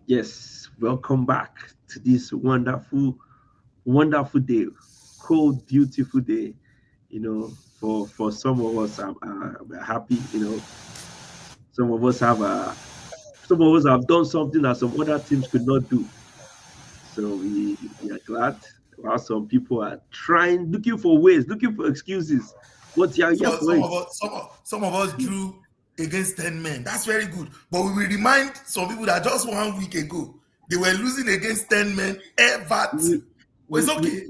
Yes, welcome back to this wonderful, wonderful day, cold, beautiful day. For some of us, we're happy. Some of us some of us have done something that some other teams could not do. So we are glad. While some people are trying, looking for ways, looking for excuses, but you are here So for some it. of us, some of us drew against 10 men. That's very good. But we will remind some people that just 1 week ago they were losing against 10 men. We Everton. But we it's we, okay.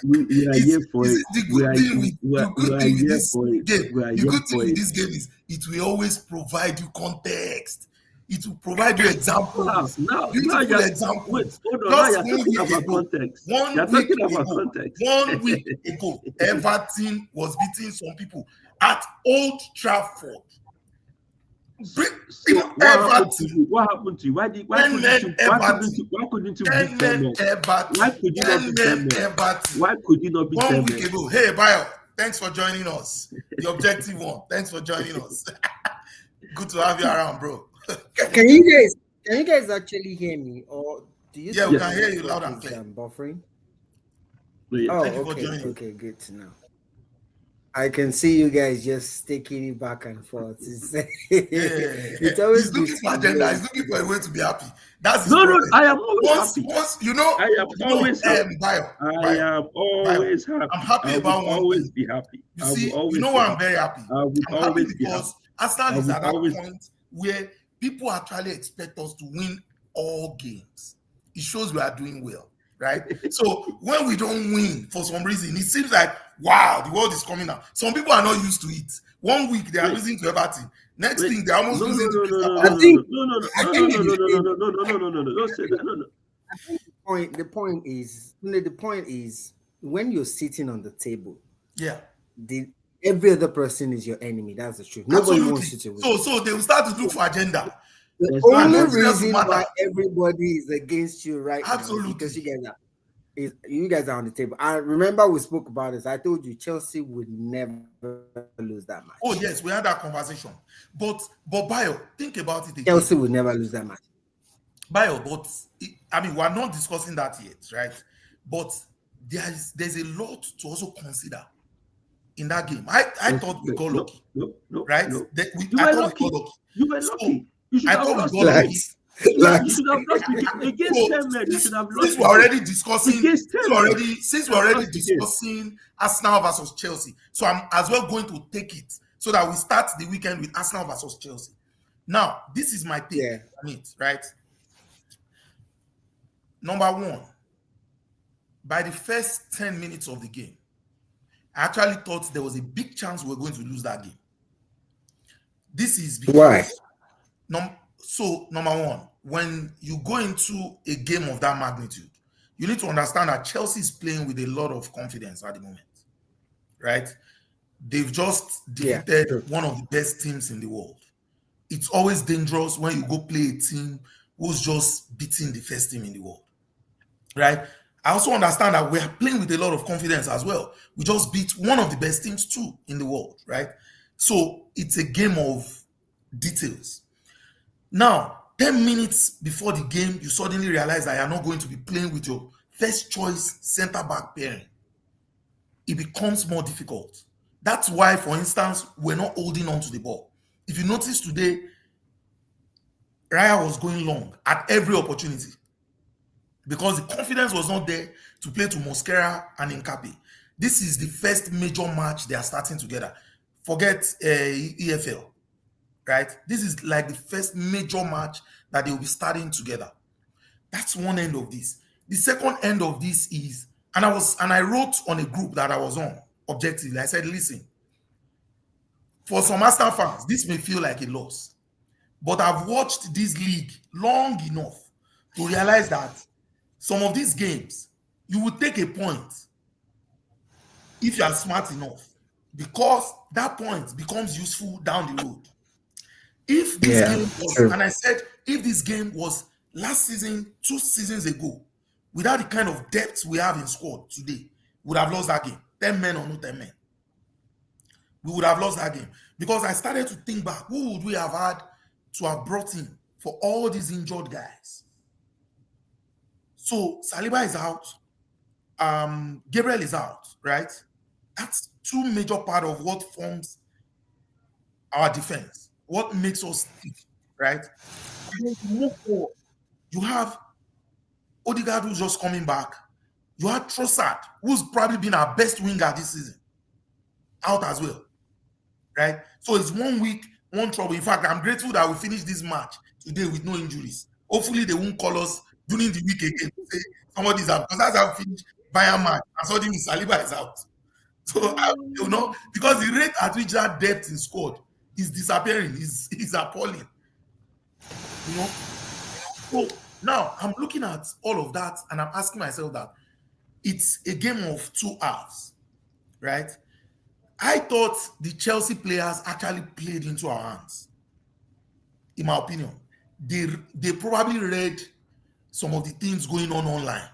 we are here for Is it. it the good thing with the We good are thing with here this for it. game? We are The here good thing for with it. this game is it will always provide you context. It will provide you Wow, examples, now beautiful you're wait, examples. hold on. Now Just you're one talking week about ago, context. one You're week talking about ago, context. 1 week ago, Everton was beating some people at Old Trafford. So what happened to Everton, you? What happened to you? Why did 10 men Everton, why couldn't you beat 10 10 men men? Why Everton, could you not 10 beat 10 men men? Everton. Why could you not beat 1 10 week men? ago. Hey, Bayo, thanks for joining us. The objective one. Thanks for joining us. Good to have you around, bro. Can you guys actually hear me, or do you Yeah, think we my can hear Yes. you loud network and is clear. buffering? Yes. Thank you Oh, for okay, joining. okay, good to know. I can see you guys just taking it back and forth. It's always He's good looking to for be agenda. here He's with looking for a you. way to be happy. That's his No, no, problem. I am always Once, happy. once I am always happy. Bayo, I Bayo, am Bayo. always I'm happy. happy I would about one always thing. be happy. You I would see, you always know be why I'm happy. very happy? I would I'm happy always be because happy. Arsenal I is would at that always point where people actually expect us to win all games. It shows we are doing well, right? So when we don't win for some reason, it seems like, wow, the world is coming out. Some people are not used to it. 1 week they are wait. losing to Everton. Next Wait, thing they're almost no, no, losing to no, no, Crystal no, I no, Palace. no, think no, no, I no, no, think no, no, the, no, no, the, no, no, no, no, no, no, don't say that. No, no. I think the point is when you're sitting on the table, Yeah, the every other person is your enemy. That's the truth. Nobody absolutely. wants you to win. So they will start to look for agenda, The and only Exactly. nothing else will reason why matter. everybody is against you right now is because Absolutely. you guys are on the table. I remember we spoke about this. I told you Chelsea would never lose that match. Oh yes, we had that conversation. But Bayo, think about it Chelsea again. would never lose that match. Bayo, but I mean, we're not discussing that yet, right? But there's a lot to also consider in that game. I thought we Wait, got no, lucky, no, no, right? no. You I were thought we got lucky. lucky. You were So lucky. You should I have thought we lost got the game. lucky. Lads, You lads. should have lost the game against So 10 men. You should have since lost the we're game already discussing, against 10 men. You since should we're have already lost the game. discussing Arsenal versus Chelsea, so I'm as well going to take it so that we start the weekend with Arsenal versus Chelsea. Now, this is my take Yeah. on it, right? Number one, by the first 10 minutes of the game, I actually thought there was a big chance we were going to lose that game. This is Why? because, number one, when you go into a game of that magnitude, you need to understand that Chelsea is playing with a lot of confidence at the moment, right? They've just Yeah. defeated True. one of the best teams in the world. It's always dangerous when you go play a team who's just beating the first team in the world, right? I also understand that we are playing with a lot of confidence as well. We just beat one of the best teams too in the world, right? So it's a game of details. Now, 10 minutes before the game, you suddenly realize that you're not going to be playing with your first choice center back pairing. It becomes more difficult. That's why, for instance, we're not holding on to the ball. If you notice today, Raya was going long at every opportunity because the confidence was not there to play to Mosquera and Nkapi. This is the first major match they are starting together. Forget EFL, right? This is like the first major match that they will be starting together. That's one end of this. The second end of this is, and I wrote on a group that I was on objectively. I said, listen, for some Arsenal fans, this may feel like a loss, but I've watched this league long enough to realize that some of these games, you will take a point if you are smart enough, because that point becomes useful down the road. If this Yeah. game was, True. and I said, if this game was last season, 2 seasons ago, without the kind of depth we have in squad today, we would have lost that game. 10 men or no 10 men. We would have lost that game. Because I started to think back, who would we have had to have brought in for all these injured guys. So Saliba is out, Gabriel is out, right? That's two major part of what forms our defense, what makes us stick, right? And then you move forward. You have Odegaard who's just coming back. You have Trossard, who's probably been our best winger this season, out as well, right? So it's 1 week, one trouble. In fact, I'm grateful that we finished this match today with no injuries. Hopefully, they won't call us during the week again to say somebody's out, because that's how we finished Bayern match. And suddenly Saliba is out. So, because the rate at which that depth is scored is disappearing, is appalling. You know, so now I'm looking at all of that and I'm asking myself that it's a game of two halves, right? I thought the Chelsea players actually played into our hands. In my opinion, they probably read some of the things going on online.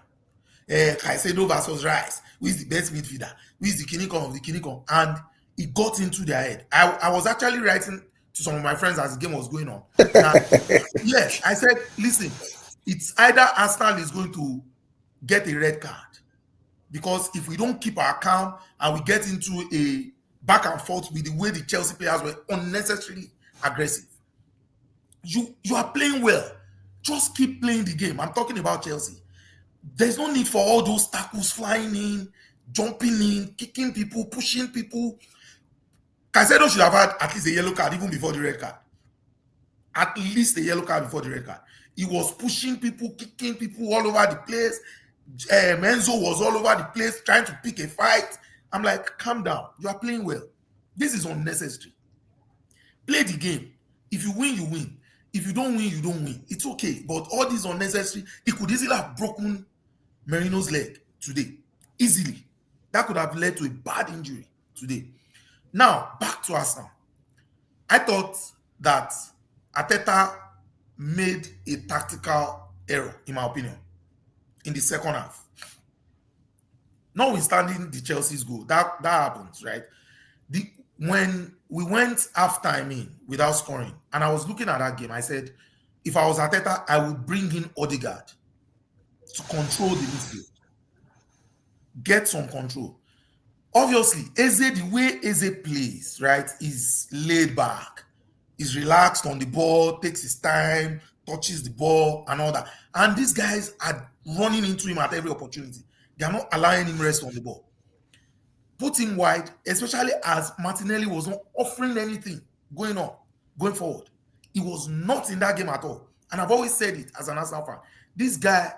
Caicedo versus Rice. Who is the best midfielder? Who is the Kinikon of the Kinikon? And it got into their head. I was actually writing to some of my friends as the game was going on. Yes, I said, listen, it's either Arsenal is going to get a red card, because if we don't keep our calm and we get into a back and forth with the way the Chelsea players were unnecessarily aggressive, you are playing well. Just keep playing the game. I'm talking about Chelsea. There's no need for all those tackles flying in, jumping in, kicking people, pushing people. Caicedo should have had at least a yellow card even before the red card. At least a yellow card before the red card. He was pushing people, kicking people all over the place. Enzo was all over the place trying to pick a fight. I'm like, calm down. You are playing well. This is unnecessary. Play the game. If you win, you win. If you don't win, you don't win. It's okay. But all this unnecessary, it could easily have broken Merino's leg today. Easily. That could have led to a bad injury today. Now, back to Arsenal. I thought that Arteta made a tactical error, in my opinion, in the second half. Notwithstanding the Chelsea's goal, that happens, right? When we went half-time in without scoring, and I was looking at that game, I said, if I was Arteta, I would bring in Odegaard to control the midfield. Get some control. Obviously, Eze, the way Eze plays, right, is laid back. He's relaxed on the ball, takes his time, touches the ball and all that. And these guys are running into him at every opportunity. They are not allowing him rest on the ball. Put him wide, especially as Martinelli was not offering anything going forward. He was not in that game at all. And I've always said it as an Arsenal fan. This guy,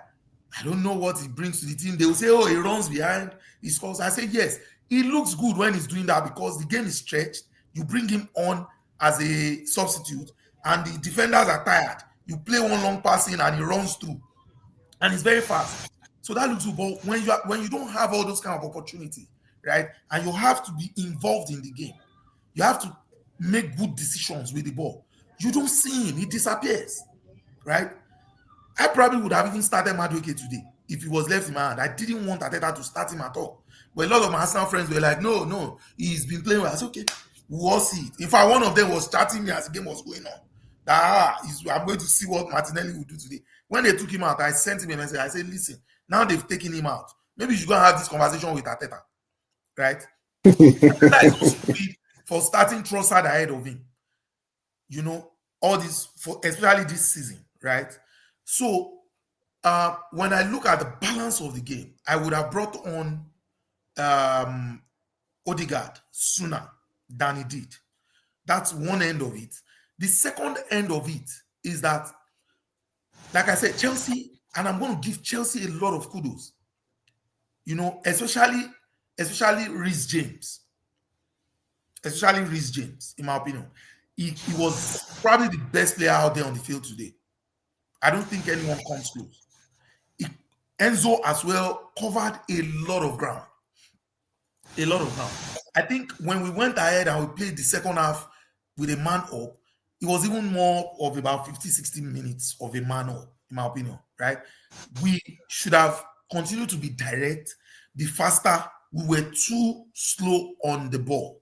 I don't know what he brings to the team. They will say, oh, he runs behind, he scores. I say, yes, he looks good when he's doing that because the game is stretched. You bring him on as a substitute and the defenders are tired. You play one long pass in and he runs through. And it's very fast. So that looks good. But when you don't have all those kind of opportunities, right, and you have to be involved in the game, you have to make good decisions with the ball. You don't see him. He disappears, right? I probably would have even started Madueke today if he was left in my hand. I didn't want Arteta to start him at all. But a lot of my Arsenal friends were like, no, he's been playing well. I said, okay, we'll see it. In fact, one of them was chatting me as the game was going on. I'm going to see what Martinelli will do today. When they took him out, I sent him a message. I said, listen, now they've taken him out. Maybe you should go and have this conversation with Arteta, right? Arteta is also good for starting Trossard ahead of him. You know, all this, especially this season, right? So, when I look at the balance of the game, I would have brought on Odegaard sooner than he did. That's one end of it. The second end of it is that, like I said, Chelsea, and I'm going to give Chelsea a lot of kudos, you know, especially Reece James. Especially Reece James, in my opinion. He was probably the best player out there on the field today. I don't think anyone comes close. Enzo as well covered a lot of ground. A lot of ground. I think when we went ahead and we played the second half with a man up, it was even more of about 50, 60 minutes of a man up, in my opinion, right? We should have continued to be direct, be faster. We were too slow on the ball,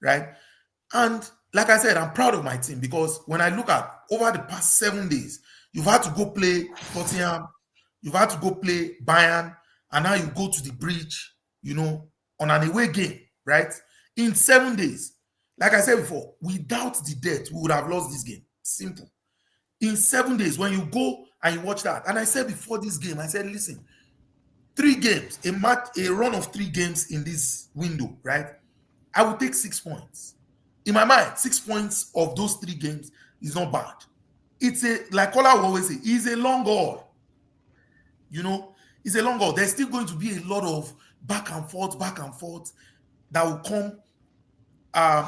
right? And like I said, I'm proud of my team because when I look at over the past 7 days, you've had to go play Tottenham, you've had to go play Bayern, and now you go to the bridge, on an away game, right? In 7 days. Like I said before, without the debt, we would have lost this game. Simple. In 7 days, when you go and you watch that, and I said before this game, I said, listen, 3 games, a run of 3 games in this window, right? I will take 6 points. In my mind, 6 points of those 3 games is not bad. It's like Kola will always say, it's a long haul. It's a long haul. There's still going to be a lot of back and forth that will come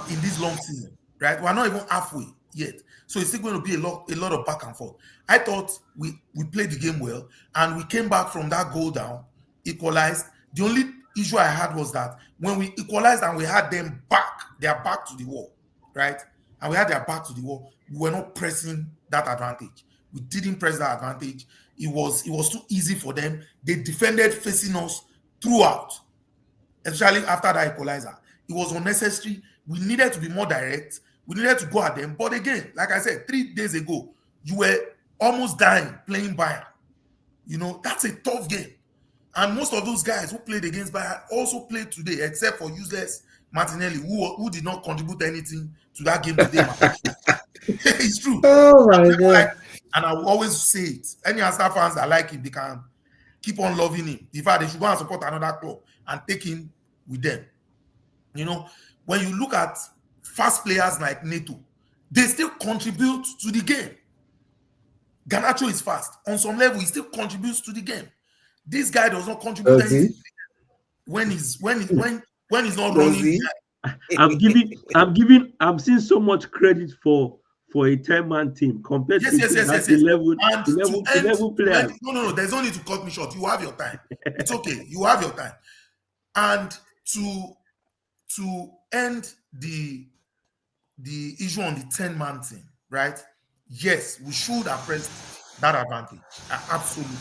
in this long season, right? We're not even halfway yet. So it's still going to be a lot of back and forth. I thought we played the game well, and we came back from that goal down, equalized. The only issue I had was that when we equalized and we had them back, their back to the wall, right? And we had their back to the wall, we were not pressing that advantage. We didn't press that advantage. It was too easy for them. They defended facing us throughout, especially after that equalizer. It was unnecessary. We needed to be more direct. We needed to go at them. But again, like I said, 3 days ago, you were almost dying playing Bayern. That's a tough game. And most of those guys who played against Bayern also played today, except for useless Martinelli, who did not contribute anything to that game today. It's true. Oh my God. And I will always say it. Any Arsenal fans that like him, they can keep on loving him. In fact, they should go and support another club and take him with them. When you look at fast players like Neto, they still contribute to the game. Garnacho is fast. On some level, he still contributes to the game. This guy does not contribute anything when he's not running. I'm seeing so much credit for a 10-man team compared to 11 players. No, there's no need to cut me short. You have your time. It's okay. You have your time. And to end the issue on the 10-man team, right? Yes, we should have pressed that advantage. Absolutely.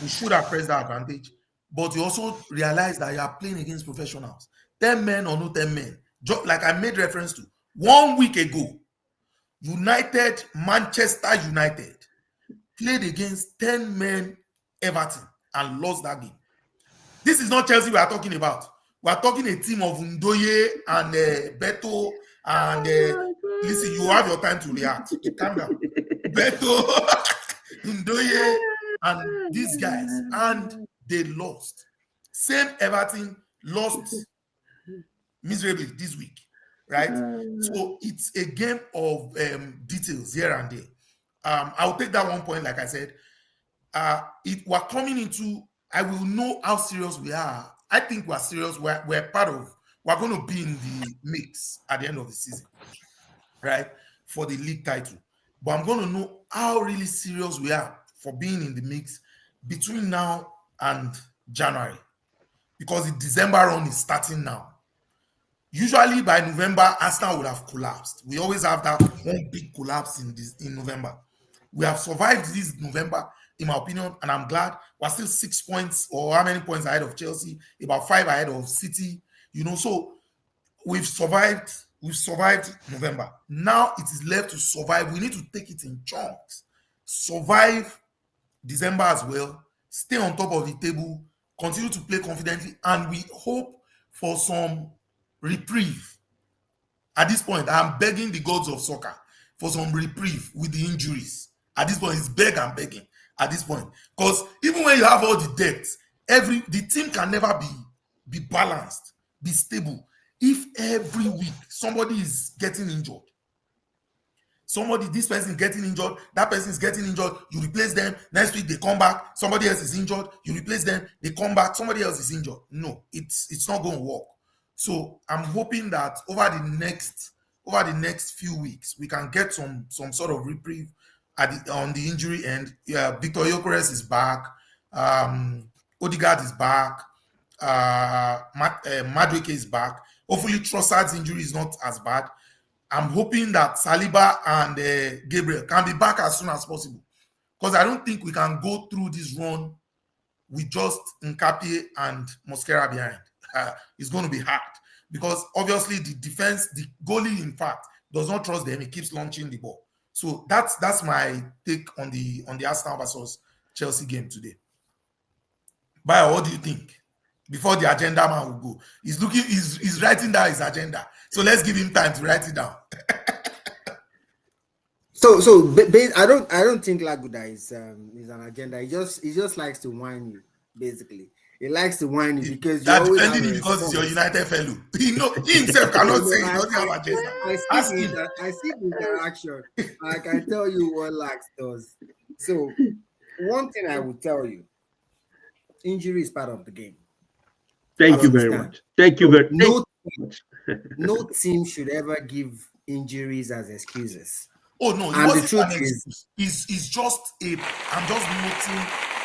We should have pressed that advantage. But you also realize that you are playing against professionals. 10 men or no 10 men. Just like I made reference to 1 week ago, Manchester United played against 10 men Everton and lost that game. This is not Chelsea we are talking about. We are talking a team of Ndoye and Beto and listen, you have your time to react. Calm down. Beto, Ndoye, and these guys, and they lost. Same Everton lost miserably this week, right? So it's a game of details here and there. I'll take that 1 point, like I said. We're coming into, I will know how serious we are. I think we're serious. We're going to be in the mix at the end of the season, right? For the league title. But I'm going to know how really serious we are for being in the mix between now and January. Because the December run is starting now. Usually by November, Arsenal would have collapsed. We always have that one big collapse in November. We have survived this November, in my opinion, and I'm glad we're still 6 points or how many points ahead of Chelsea, about 5 ahead of City, so we've survived November. Now it is left to survive. We need to take it in chunks. Survive December as well, stay on top of the table, continue to play confidently, and we hope for some reprieve. At this point, I'm begging the gods of soccer for some reprieve with the injuries. At this point, it's begging at this point. Because even when you have all the depth, the team can never be balanced, be stable. If every week somebody is getting injured, this person is getting injured, that person is getting injured, you replace them, next week they come back, somebody else is injured, you replace them, they come back, somebody else is injured. No, it's not going to work. So I'm hoping that over the next few weeks, we can get some sort of reprieve on the injury end. Yeah, Victor Gyökeres is back, Odegaard is back, Madueke is back. Hopefully Trossard's injury is not as bad. I'm hoping that Saliba and Gabriel can be back as soon as possible, because I don't think we can go through this run with just Nkapie and Mosquera behind. It's going to be hard, because obviously the defense, the goalie, in fact, does not trust them. He keeps launching the ball. So that's my take on the Arsenal versus Chelsea game today. Bayo, what do you think? Before the agenda man will go, he's writing down his agenda. So let's give him time to write it down. I don't think Laguda is an agenda. He just likes to whine you, basically. He likes to whine you because you That's always have defending a him because he's your response. United fellow. He himself cannot say he doesn't have agenda. Ask him. I see the interaction. I can tell you what Lagz does. So one thing I will tell you, injury is part of the game. Thank you very much. Thank you very much. No team should ever give injuries as excuses. Oh no, and the truth is, it's just I'm just noting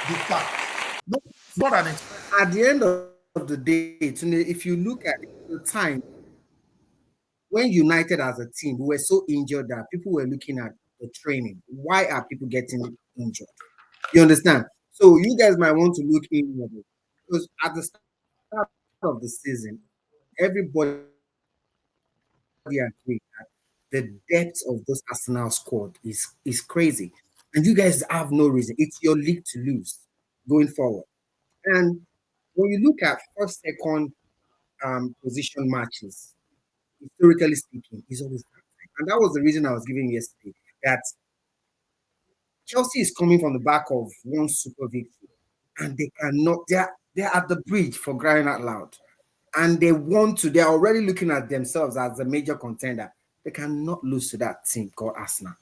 the fact. No, it's not an excuse. At the end of the day, if you look at the time when United as a team, we were so injured that people were looking at the training. Why are people getting injured? You understand? So you guys might want to look inward because at the start of the season, everybody agreed that the depth of this Arsenal squad is crazy. And you guys have no reason. It's your league to lose going forward. And when you look at first, second position matches, historically speaking, is always that. And that was the reason I was giving yesterday, that Chelsea is coming from the back of one super victory. And they cannot, they're at the bridge, for crying out loud. And they're already looking at themselves as a major contender. They cannot lose to that team called Arsenal.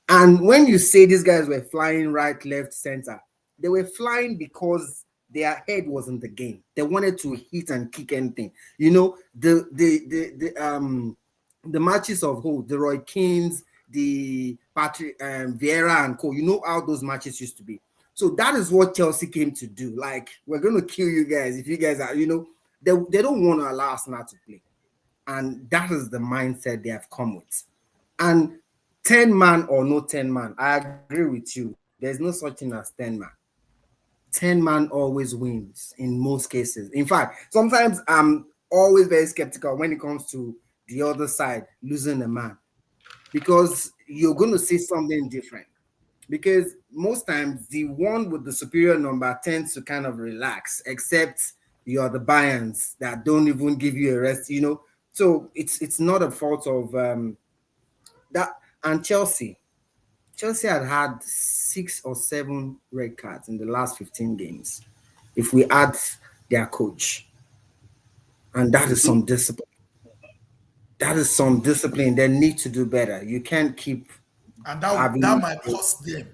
And when you say these guys were flying right, left, center, they were flying because their head was in the game. They wanted to hit and kick anything. You know, the matches of the Roy Keanes, the Patrick Vieira and co. You know how those matches used to be. So that is what Chelsea came to do. Like, we're going to kill you guys if you guys are, they don't want to allow Arsenal to play. And that is the mindset they have come with. And 10 man or no 10 man, I agree with you. There's no such thing as 10 man. 10 man always wins in most cases. In fact, sometimes I'm always very skeptical when it comes to the other side losing a man, because you're going to see something different. Because most times the one with the superior number tends to kind of relax, except you're the Bayerns that don't even give you a rest, So it's not a fault of that. And Chelsea had 6 or 7 red cards in the last 15 games, if we add their coach. And that is some discipline. That is some discipline. They need to do better. You can't keep. And that might cost them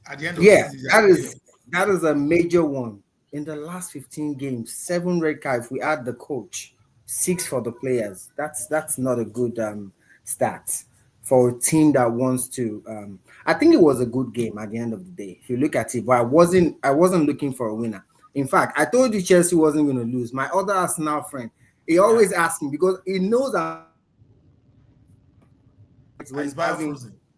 at the end of the season. That is a major one. In the last 15 games, 7 red cards. If we add the coach, 6 for the players. That's not a good stat for a team that wants to. I think it was a good game at the end of the day. If you look at it, but I wasn't looking for a winner. In fact, I told you Chelsea wasn't going to lose. My other Arsenal friend, he always asks me because he knows that.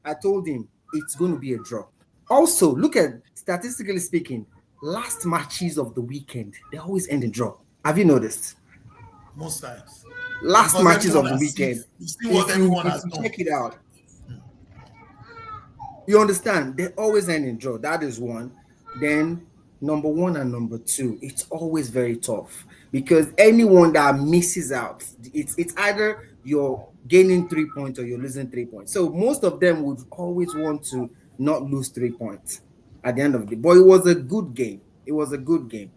I told him it's going to be a draw. Also, look at statistically speaking, last matches of the weekend, they always end in draw. Have you noticed? Most times. Last matches of the weekend. You see what everyone has done. Check it out. You understand? They always end in draw. That is one. Then number 1 and number 2, it's always very tough because anyone that misses out, it's either you're gaining 3 points or you're losing 3 points. So most of them would always want to not lose 3 points at the end of the day. But it was a good game. It was a good game.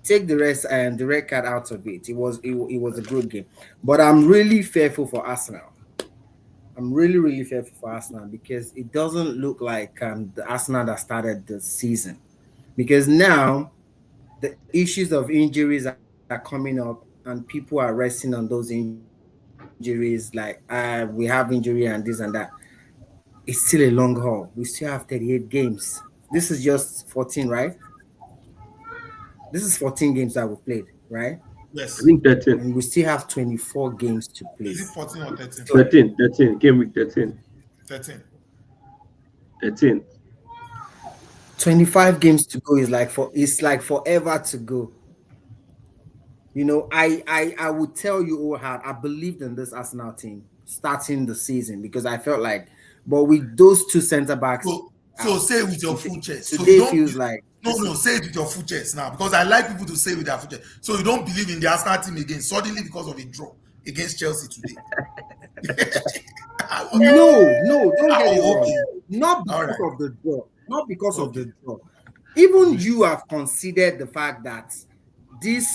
Take the rest and the red card out of it. It was a good game. But I'm really fearful for Arsenal. I'm really, really fearful for Arsenal because it doesn't look like the Arsenal that started the season. Because now the issues of injuries are coming up and people are resting on those injuries. Like we have injury and this and that. It's still a long haul. We still have 38 games. This is just 14, right? This is 14 games that we played, right? Yes. I think 13. And we still have 24 games to play. Is it 14 or 13? 13. Game week 13. 13. 13. 25 games to go it's like forever to go. I would tell you all how I believed in this Arsenal team starting the season because I felt like, but with those two centre backs So out, say it with your full chest. So you today don't. feels like No, say it with your full chest now because I like people to say with their full chest. So you don't believe in the Arsenal team again suddenly because of a draw against Chelsea today. no, don't get it Oh, wrong. okay. Not All because right. of the draw. Not because of Okay. the draw. Even you have considered the fact that these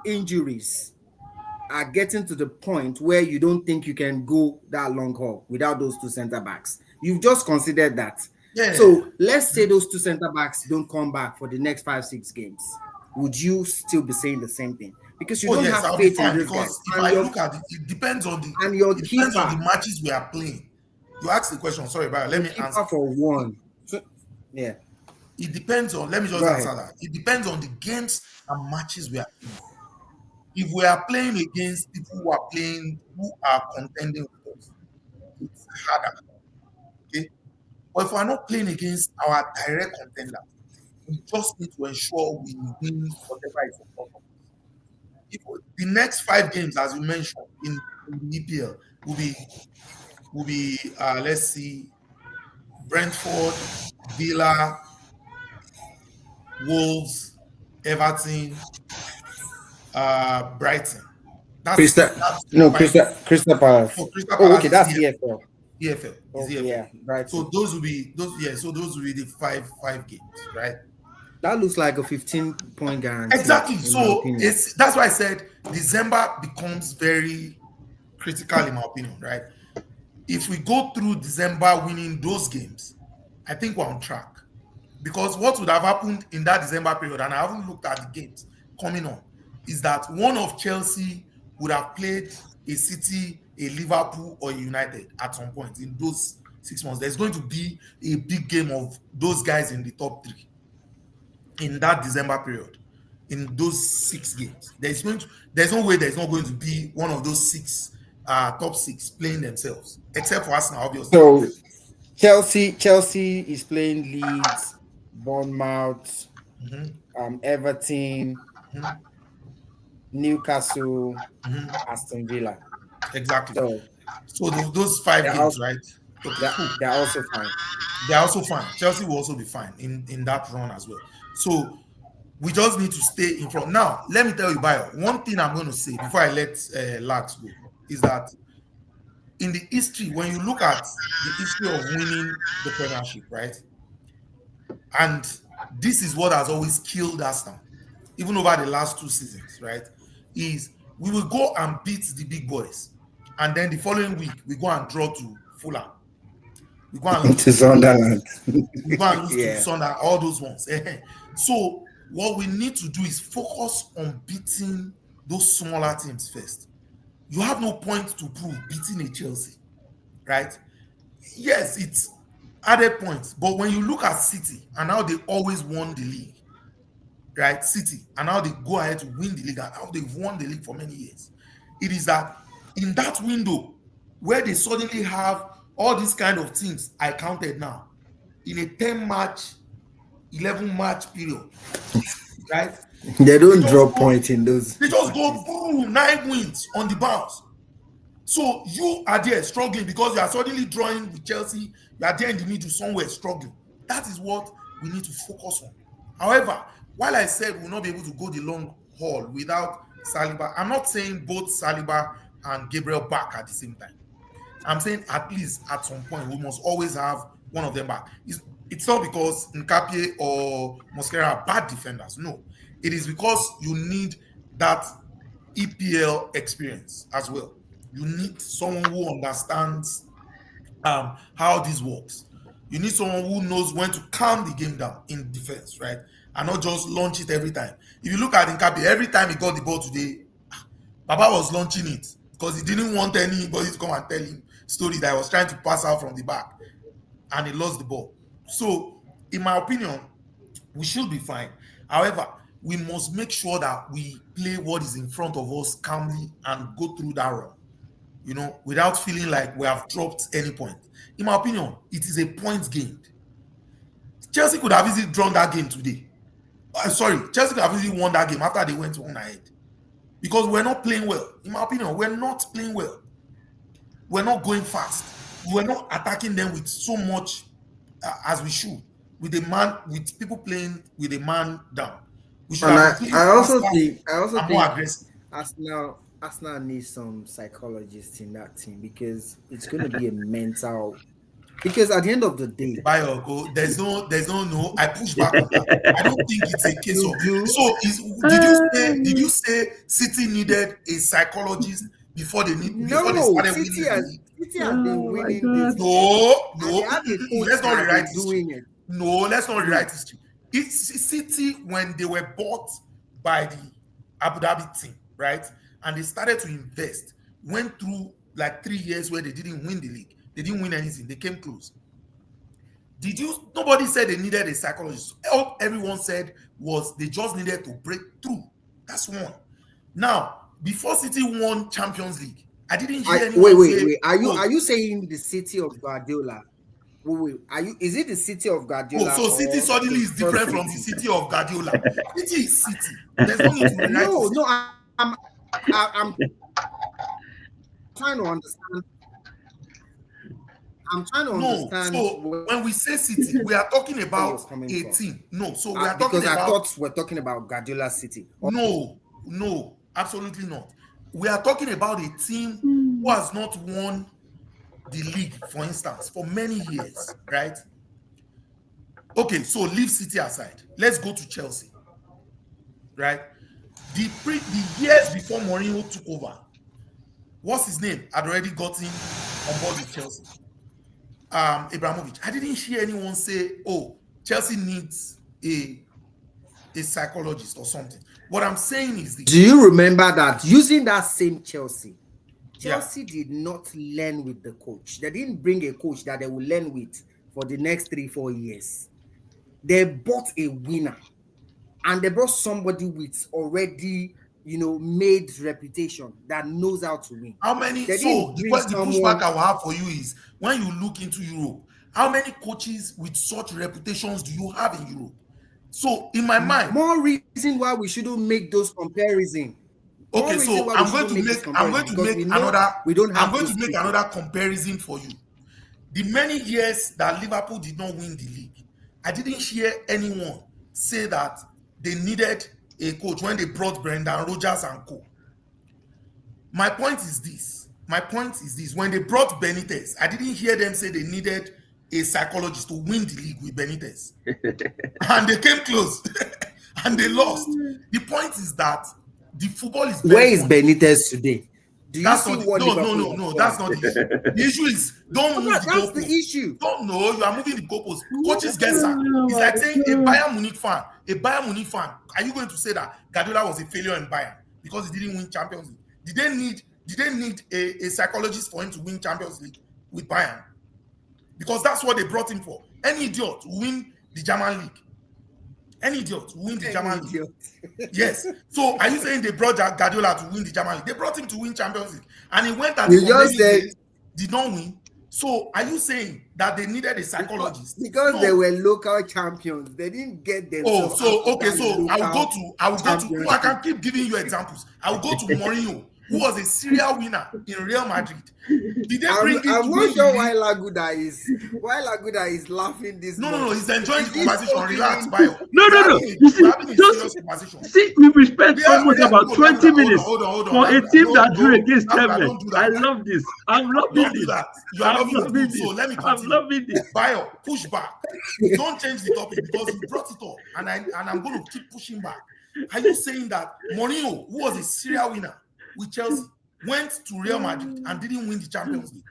injuries are getting to the point where you don't think you can go that long haul without those two centre backs. You've just considered that. Yeah. So let's say those two centre backs don't come back for the next 5-6 games. Would you still be saying the same thing? Because you Oh don't yes, have I'll be faith in fine these guys. because if I look at it, it depends on Your the keeper, matches we are playing. You asked the question. Sorry, Bayo. Let your me answer. keeper for one. So, yeah, It depends on. Let me go just ahead. answer that. It depends on the games and matches we are playing. If we are playing against people who are contending with us, it's harder. Okay, but if we are not playing against our direct contenders, we just need to ensure we win whatever is in front of us. If the next 5 games, as you mentioned in the EPL, will be let's see, Brentford, Villa, Wolves, Everton, Brighton. That's Crystal, that's the no, 5. Crystal Palace. No, Crystal Oh, okay, Palace is that's EFL. EFL. EFL is Okay, EFL. yeah, Brighton. So those will be those. Yeah, so those will be the five games, right? That looks like a 15-point guarantee, Exactly. in my So opinion. it's that's why I said December becomes very critical in my opinion, right? If we go through December winning those games, I think we're on track. Because what would have happened in that December period, and I haven't looked at the games coming on, is that one of Chelsea would have played a City, a Liverpool, or a United at some point in those 6 months. There's going to be a big game of those guys in the top 3 in that December period. In those 6 games, there's no way there's not going to be one of those top 6 playing themselves, except for Arsenal, obviously. So Chelsea is playing Leeds, Bournemouth, Mhm, Everton, mhm, Newcastle, mhm. Aston Villa. Exactly. So So those 5 games, they're right? Okay, they're, cool. they're also fine. They're also fine. Chelsea will also be fine in that run as well. So we just need to stay in front. Now, let me tell you, Bayo, one thing I'm going to say before I let Lagz go is that in the history, when you look at the history of winning the Premiership, right? And this is what has always killed Arsenal, even over the last 2 seasons, right? Is we will go and beat the big boys, and then the following week we go and draw to Fulham. We go and lose To to Bournemouth. Sunderland. We go and lose to Yeah. Sunderland, all those ones. So what we need to do is focus on beating those smaller teams first. You have no point to prove beating a Chelsea, right? Yes, it's added points, but when you look at City and how they always won the league, right? City and how they go ahead to win the league and how they've won the league for many years, it is that in that window where they suddenly have all these kind of teams I counted now in a 10-match, 11-match period, right? They They don't just draw go, points in those they just go matches. boom, 9 wins on the bounce. So you are there struggling because you are suddenly drawing with Chelsea. You are there in the middle somewhere struggling. That is what we need to focus on. However, while I said we'll not be able to go the long haul without Saliba, I'm not saying both Saliba and Gabriel back at the same time. I'm saying at least at some point we must always have one of them back. It's not because Nkapie or Mosquera are bad defenders. No, it is because you need that EPL experience as well. You need someone who understands how this works. You need someone who knows when to calm the game down in defense, right? And not just launch it every time. If you look at Nkapie, every time he got the ball today, Baba was launching it because he didn't want anybody to come and tell him story that he was trying to pass out from the back and he lost the ball. So, in my opinion, we should be fine. However, we must make sure that we play what is in front of us calmly and go through that run, without feeling like we have dropped any point. In my opinion, it is a point gained. Chelsea could have easily drawn that game today. Sorry, Chelsea could have easily won that game after they went one ahead because we're not playing well. In my opinion, we're not playing well. we're not going fast. We're not attacking them with so much as we should. With people playing with a man down. We should And have been I playing also faster think and more aggressive. Arsenal needs some psychologists in that team because it's going to be a mental. Because at the end of the day, Bayo, there's no. I push back on that. I don't think it's a case you of. do. So, did you say City needed a psychologist before they started winning the league? City has been Oh my winning God. this. No. They have a coach Let's not that rewrite is history. doing it. No, let's not rewrite history. It's City when they were bought by the Abu Dhabi team, right? And they started to invest. Went through like 3 years where they didn't win the league. They didn't win anything. They came close. Nobody said they needed a psychologist. All everyone said was they just needed to break through. That's one. Now, before City won Champions League, I didn't hear anyone say, wait. Are you saying the City of Guardiola? Wait. Is it the City of Guardiola? so City suddenly is different from the City of Guardiola. City is City. There's no need to rewrite history. No. I'm trying to understand. I'm trying to understand. So when we say City, we are talking about a team. No, so we are talking because about. I thought we're talking about Guardiola City. No, absolutely not. We are talking about a team who has not won the league, for instance, for many years, right? Okay, so leave City aside. Let's go to Chelsea, right? The years before Mourinho took over, what's his name? Had already gotten on board with Chelsea. Abramovich. I didn't hear anyone say, "Oh, Chelsea needs a psychologist or something." What I'm saying is this. Do you remember that using that same Chelsea did not learn with the coach. They didn't bring a coach that they will learn with for the next 3-4 years. They bought a winner, and they brought somebody with already, made reputation that knows how to win. How many? So the pushback I will have for you is when you look into Europe, how many coaches with such reputations do you have in Europe? So in my mind, more reason why we shouldn't make those comparisons. Okay, so I'm going to make another comparison for you. The many years that Liverpool did not win the league, I didn't hear anyone say that they needed a coach when they brought Brendan Rodgers and co. My point is this. When they brought Benitez, I didn't hear them say they needed a psychologist to win the league with Benitez. And they came close and they lost. The point is that the football is where is Benitez today? Do you that's see not what no, that's not the issue. The issue is don't move the goalpost. That's the issue. Don't know you are moving the goalpost. Coaches get sacked. It's like saying a Bayern Munich fan, are you going to say that Guardiola was a failure in Bayern because he didn't win Champions League? Did they need a psychologist for him to win Champions League with Bayern? Because that's what they brought him for. Any idiot will win the German league. Yes. So are you saying they brought Guardiola to win the German league? They brought him to win Champions League. And he went and did not win. So are you saying that they needed a psychologist? Because they were local champions. They didn't get them. I can keep giving you examples. I will go to Mourinho, who was a serial winner in Real Madrid. Did they bring him I'm not sure why Laguda is laughing this much. No, he's enjoying the conversation. Relax, Bayo. No. You see, we spent almost about 20 minutes for a team that drew against Everton. I love this. I'm loving this. You are loving this. So let me continue. I'm loving this. Bayo, push back. Don't change the topic because you brought it up, and I'm going to keep pushing back. Are you saying that Mourinho, who was a serial winner with Chelsea, went to Real Madrid and didn't win the Champions League,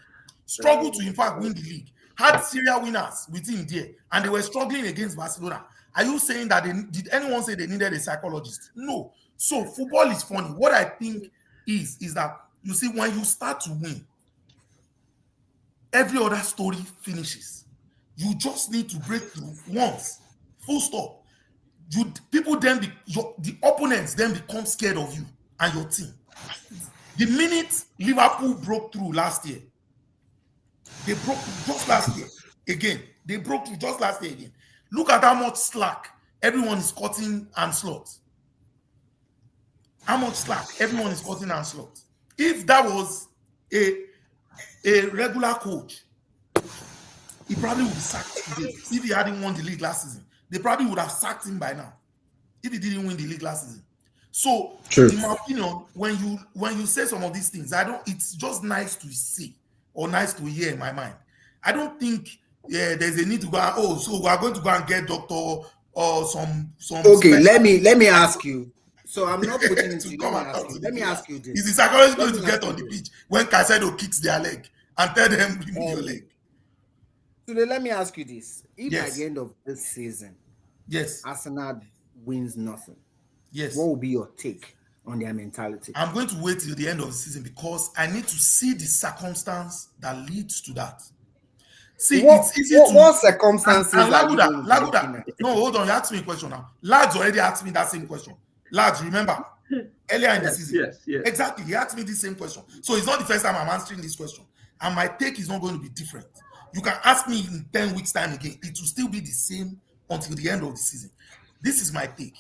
struggled to in fact win the league, had serial winners with him there, and they were struggling against Barcelona? Are you saying that did anyone say they needed a psychologist? No. So football is funny. What I think is that, you see, when you start to win, every other story finishes. You just need to break through once, full stop. The opponents then become scared of you and your team. The minute Liverpool broke through last year, they broke through just last year again. Look at how much slack everyone is cutting Ancelotti. If that was a regular coach, he probably would be sacked today. If he hadn't won the league last season, they probably would have sacked him by now. If he didn't win the league last season. So, in my opinion, when you say some of these things, it's just nice to see or nice to hear in my mind. I don't think there's a need to go, so we are going to go and get doctor or some Okay, let me ask you. So I'm not putting it to you. Let me ask you this. Is the psychologist going to get on the pitch when Caicedo kicks their leg and tell them remove your leg? So let me ask you this. If at the end of this season, Arsenal wins nothing, what will be your take on their mentality? I'm going to wait till the end of the season because I need to see the circumstance that leads to that. See, it's easy to... What circumstances and Lagz, no, hold on, you asked me a question now. Lagz already asked me that same question. Lagz, remember? Earlier in the season. Yes. Exactly, he asked me the same question. So it's not the first time I'm answering this question. And my take is not going to be different. You can ask me in 10 weeks' time again. It will still be the same until the end of the season. This is my take.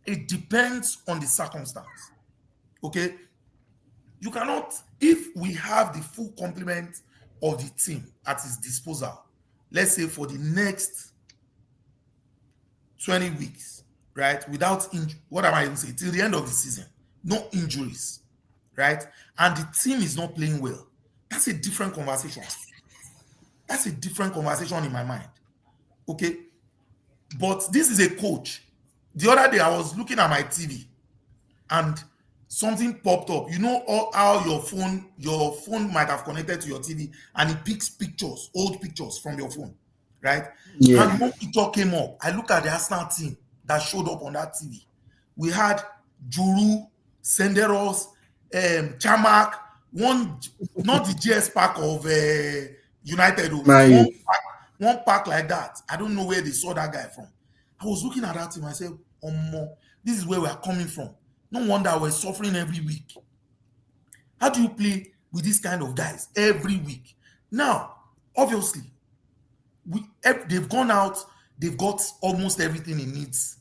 It depends on the circumstance. Okay? You cannot, if we have the full complement of the team at his disposal, let's say for the next 20 weeks, right? Without what am I going to say? Till the end of the season, no injuries, right? And the team is not playing well. That's a different conversation. That's a different conversation in my mind. Okay? But this is a coach. The other day I was looking at my TV and something popped up. You know how your phone might have connected to your TV and it picks pictures, old pictures from your phone, right? Yeah. And one picture came up. I look at the Arsenal team that showed up on that TV. We had Juru, Senderos, Chamak, not the GS pack of United. One pack like that. I don't know where they saw that guy from. I was looking at that team. I said, this is where we're coming from. No wonder we're suffering every week. How do you play with these kind of guys every week? Now, obviously, they've gone out, they've got almost everything it needs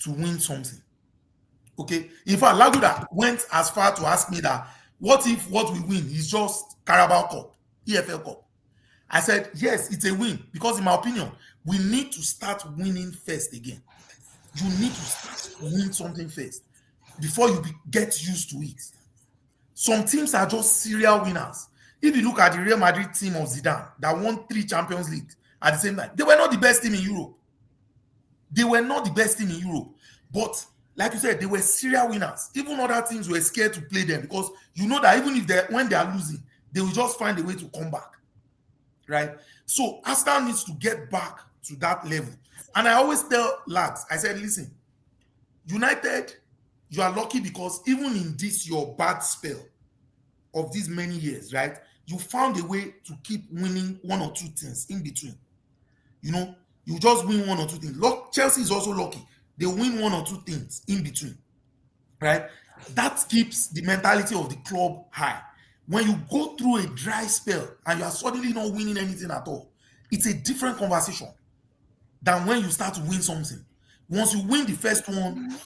to win something. Okay? In fact, Lagz went as far to ask me that, what if what we win is just Carabao Cup, EFL Cup? I said, yes, it's a win. Because in my opinion, we need to start winning first again. You need to start winning something first before you get used to it. Some teams are just serial winners. If you look at the Real Madrid team of Zidane that won 3 Champions League at the same time, they were not the best team in Europe. They were not the best team in Europe. But like you said, they were serial winners. Even other teams were scared to play them because you know that even if when they are losing, they will just find a way to come back. Right? So Arsenal needs to get back to that level. And I always tell Lagz, I said, listen, United, you are lucky because even in this your bad spell of these many years, right, you found a way to keep winning 1 or 2 things in between. You know, you just win 1 or 2 things. Chelsea is also lucky. They win 1 or 2 things in between, right? That keeps the mentality of the club high. When you go through a dry spell and you are suddenly not winning anything at all, it's a different conversation than when you start to win something. Once you win the first one,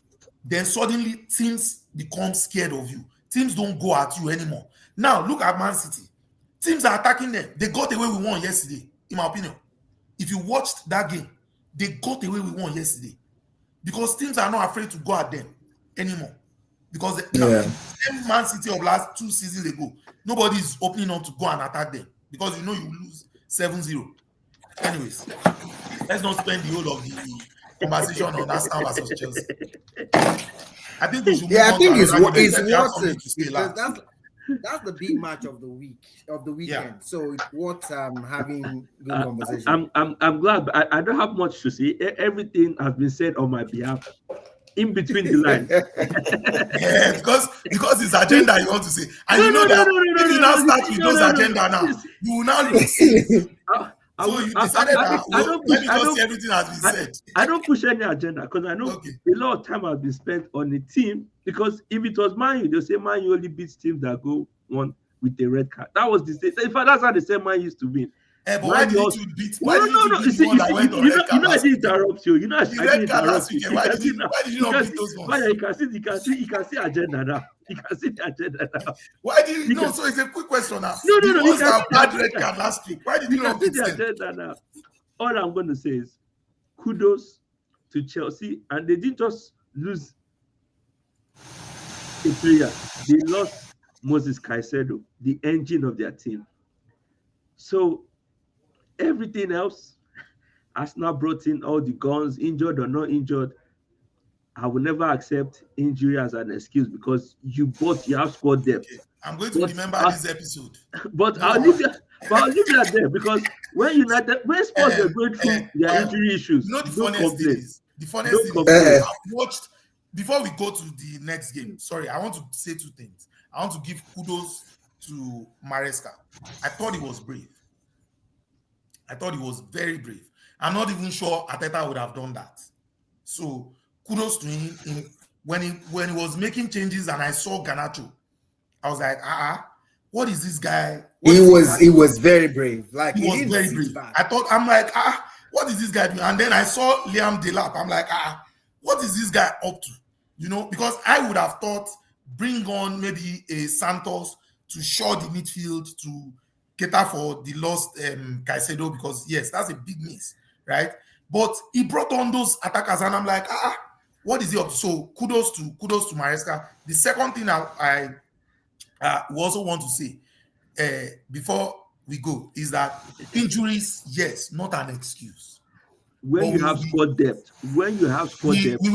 then suddenly teams become scared of you. Teams don't go at you anymore. Now, look at Man City. Teams are attacking them. They got away with one yesterday, in my opinion. If you watched that game, they got away with one yesterday. Because teams are not afraid to go at them anymore. Because the same Man City of last 2 seasons ago, nobody is opening up to go and attack them. Because you know you lose 7-0. Anyways, let's not spend the whole of the conversation on Arsenal versus Chelsea. I think we should move on. I think it's worth it. That's the big match of the weekend. Yeah. So it's worth having good conversation. I'm glad, but I don't have much to say. Everything has been said on my behalf. In between the lines. Yeah, because it's agenda you want to say. And if you now start with those agenda now, you will now lose. So you decided that let me just see everything has been said. I don't push any agenda because I know a lot of time has been spent on the team. Because if it was Man U, they'll say Man U only beats teams that go one with a red card. That was the same. In fact, that's how the same Man used to win. But why did you beat? Why did you beat the one that went on red card? I didn't interrupt you. You know, I didn't interrupt you. Why did you not beat those ones? You can see agenda now. You can see the agenda now. Why did you You know? can, So it's a quick question now. no, no, The no. You ones can see that the had red agenda. card last week, why did You you can not see pick the them? agenda now. All I'm going to say is kudos to Chelsea, and they didn't just lose a player; they lost Moses Caicedo, the engine of their team. So everything else, Arsenal brought in all the guns, injured or not injured. I will never accept injury as an excuse because you have squad Okay, depth. I'm going to But remember uh, this episode. but No I'll leave one. you. But I'll leave you there because when Spurs were going through their Well, injury issues, you know no complaint, the no funniest thing is complaint. I've watched before we go to the next game. Sorry, I want to say two things. I want to give kudos to Maresca. I thought he was brave. I thought he was very brave. I'm not even sure Ateta would have done that. So kudos to him. When he was making changes and I saw Ganacho, I was like, what is this guy? What He is he was carrying? he was very brave. Like He he was didn't very sit brave. back. I'm like, what is this guy doing? And then I saw Liam Delap. I'm like, what is this guy up to? You know, because I would have thought bring on maybe a Santos to shore the midfield to cater for the lost Caicedo, because yes, that's a big miss, right? But he brought on those attackers, and I'm like, what is he up to? So kudos to Maresca. The second thing I also want to say before we go is that injuries, yes, not an excuse, When but you have squad depth, we will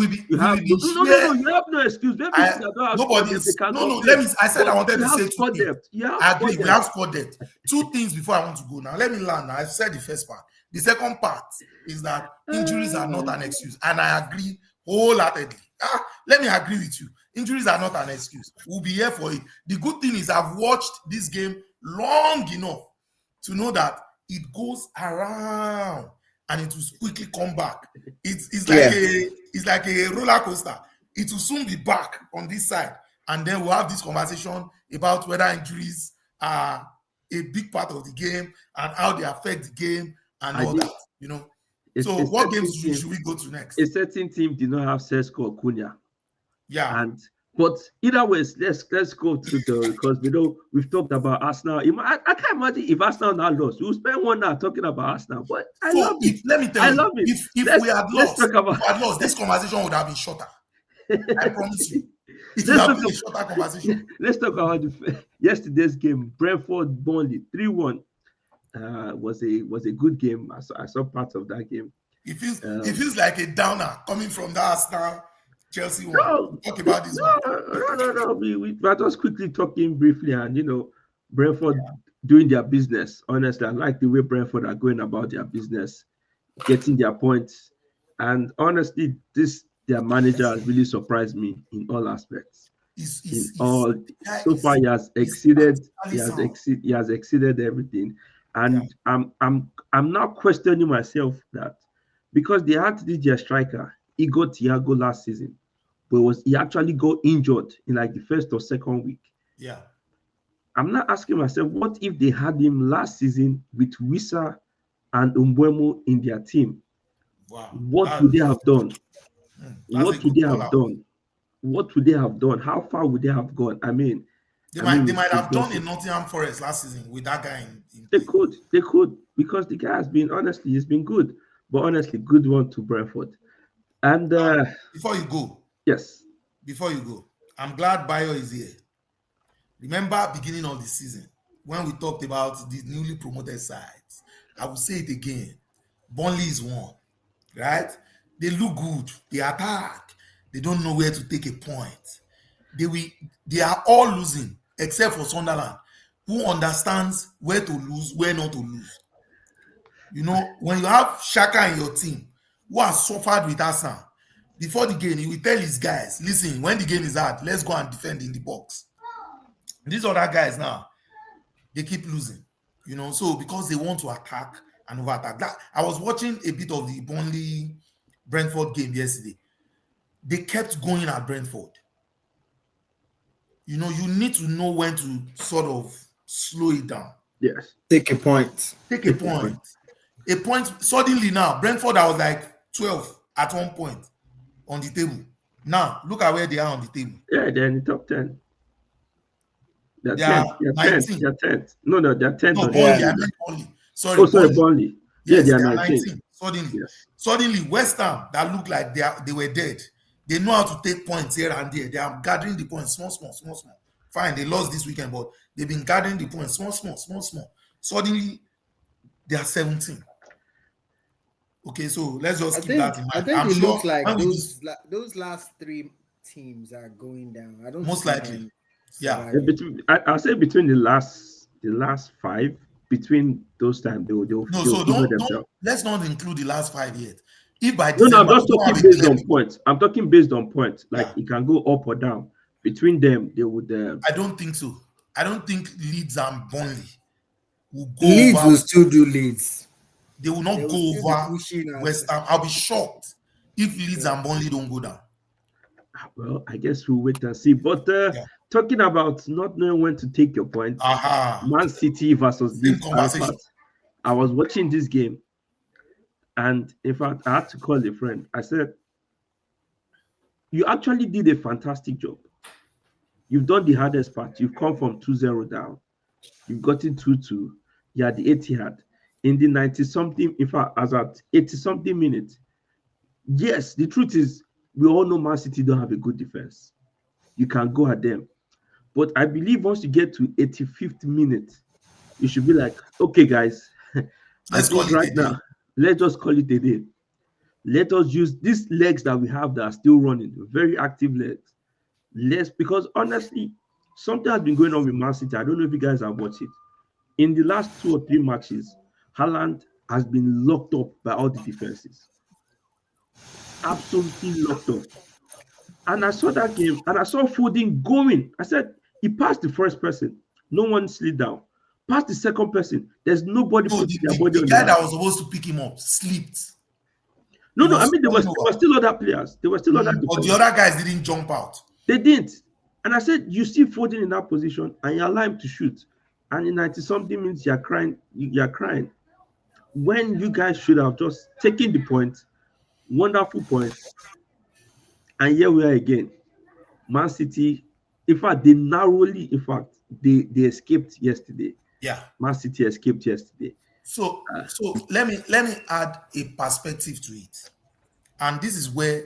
be you we have will be no, here. you have no excuse. Maybe people that don't have squad depth, they Nobody's can no. complain. I said I But wanted you to have say two squad things. depth. You have I squad agree. We depth. have squad depth. Two things before I want to go now. Let me learn. I've said the first part. The second part is that injuries are not an excuse, and I agree wholeheartedly. Let me agree with you. Injuries are not an excuse. We'll be here for it. The good thing is I've watched this game long enough to know that it goes around and it will quickly come back. It's like a roller coaster. It will soon be back on this side, and then we'll have this conversation about whether injuries are a big part of the game and how they affect the game and all that. You know. So, what games should we go to next? A certain team did not have Sesko Cunha. Yeah. And but either ways, let's go to the because we've talked about Arsenal. I can't imagine if Arsenal now lost. We'll spend 1 hour talking about Arsenal, but I love it. Let me tell I you, love it. if we had lost, this Let's conversation would have been shorter. I promise you. It would let's have talk been a shorter conversation. let's talk about yesterday's game. Brentford Burnley 3-1 was a good game. I saw parts of that game. It feels like a downer coming from the Arsenal Chelsea one. No, Talk about this one. No. We are just quickly talking briefly, and Brentford doing their business. Honestly, I like the way Brentford are going about their business, getting their points, and honestly, their manager has really surprised me in all aspects. So far, he has exceeded everything, and I'm now questioning myself that because they had to do their striker. He got Thiago last season, but he actually got injured in like the first or second week. Yeah. I'm not asking myself, what if they had him last season with Wissa and Mbeumo in their team? Wow. What would they have done? What would they have done? How far would they have gone? I mean, they might have done in Nottingham Forest last season with that guy in They could, because the guy he's been good. But honestly, good one to Brentford. And before you go, I'm glad Bayo is here. Remember beginning of the season when we talked about the newly promoted sides. I will say it again. Burnley is one, right? They look good. They attack. They don't know where to take a point. They are all losing except for Sunderland, who understands where to lose, where not to lose. You know, when you have Shaka in your team who has suffered with Arsenal, before the game, he will tell his guys, listen, when the game is hard, let's go and defend in the box. These other guys now, they keep losing, so because they want to attack and over-attack. I was watching a bit of the Burnley Brentford game yesterday. They kept going at Brentford. You need to know when to sort of slow it down. Yes. Take a point. A point suddenly now, Brentford, I was like 12 at one point on the table. Now, look at where they are on the table. Yeah, they're in the top 10. They're They are 10th. They're 10th. 19. They're 10th. No, they're 10th No, on the Burnley. Yeah. I table. meant Burnley. Sorry, Oh, sorry, Burnley. Burnley. Yeah, Yes, they are they are 19th. 19. Suddenly, Yes. suddenly, West Ham that look like they were dead. They know how to take points here and there. They are gathering the points, small, small, small, small. Fine, they lost this weekend, but they've been gathering the points, small, small, small, small. Suddenly, they are 17. Okay, so let's just keep that in I mind. think I'm it looks sure like when we just those last three teams are going down. I don't most see likely, them yeah. Yeah, surviving. I'll say between the last five, between those times No, they'll so figure don't themselves. let's not include the last 5 years. If by No, no, I'm December just we don't have talking a based clear on picture, points. I'm talking based on points. Like yeah, it can go up or down. Between them, they would. I don't think so. I don't think Leeds and Burnley will go Leeds over. will still do Leeds. They will They not will go still be over pushing West us. Ham. I'll be shocked if Leeds Yeah. and Burnley don't go down. well, I guess we'll wait and see. But Yeah. talking about not knowing when to take your points, Aha. Man City versus Same Leeds. In conversation. fact, I was watching this game, and in fact, I had to call a friend. I said, "You actually did a fantastic job. You've done the hardest part. You've come from 2-0 down. You've gotten 2-2. You're at the Etihad in the 90 something. In fact, as at 80 something minutes. Yes, the truth is, we all know Man City don't have a good defense. You can go at them. But I believe once you get to 85th minute, you should be like, okay, guys, I Let's call think it right a day. now, let's just call it a day. Let us use these legs that we have that are still running, very active legs. Because honestly, something has been going on with Man City. I don't know if you guys have watched it. In the last 2 or 3 matches, Haaland has been locked up by all the defenses. Absolutely locked up. And I saw that game and I saw Foden going. I said, he passed the first person. No one slid down. Passed the second person. There's nobody No, putting their body the on the guy line. that was supposed to pick him up slept. No, He no, I was mean, there was, falling there over. were still other players. There were still other But the defenders. other guys didn't jump out. They didn't. And I said, you see Foden in that position and you allow him to shoot. And in 90 something minutes, you're crying. You're crying. When you guys should have just taken the point, wonderful point. And here we are again. Man City, in fact, they escaped yesterday. Yeah. Man City escaped yesterday. So let me add a perspective to it. And this is where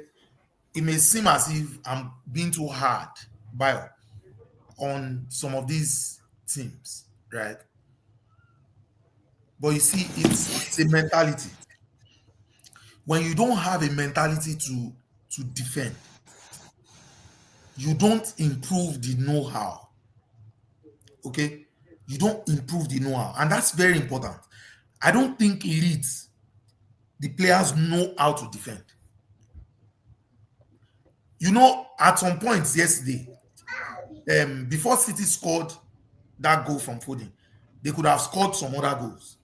it may seem as if I'm being too hard, Bayo, on some of these teams, right? But you see, it's a mentality. When you don't have a mentality to defend, you don't improve the know-how. Okay, you don't improve the know-how, and that's very important. I don't think Leeds, the players know how to defend. You know, at some points yesterday, before City scored that goal from Foden, they could have scored some other goals.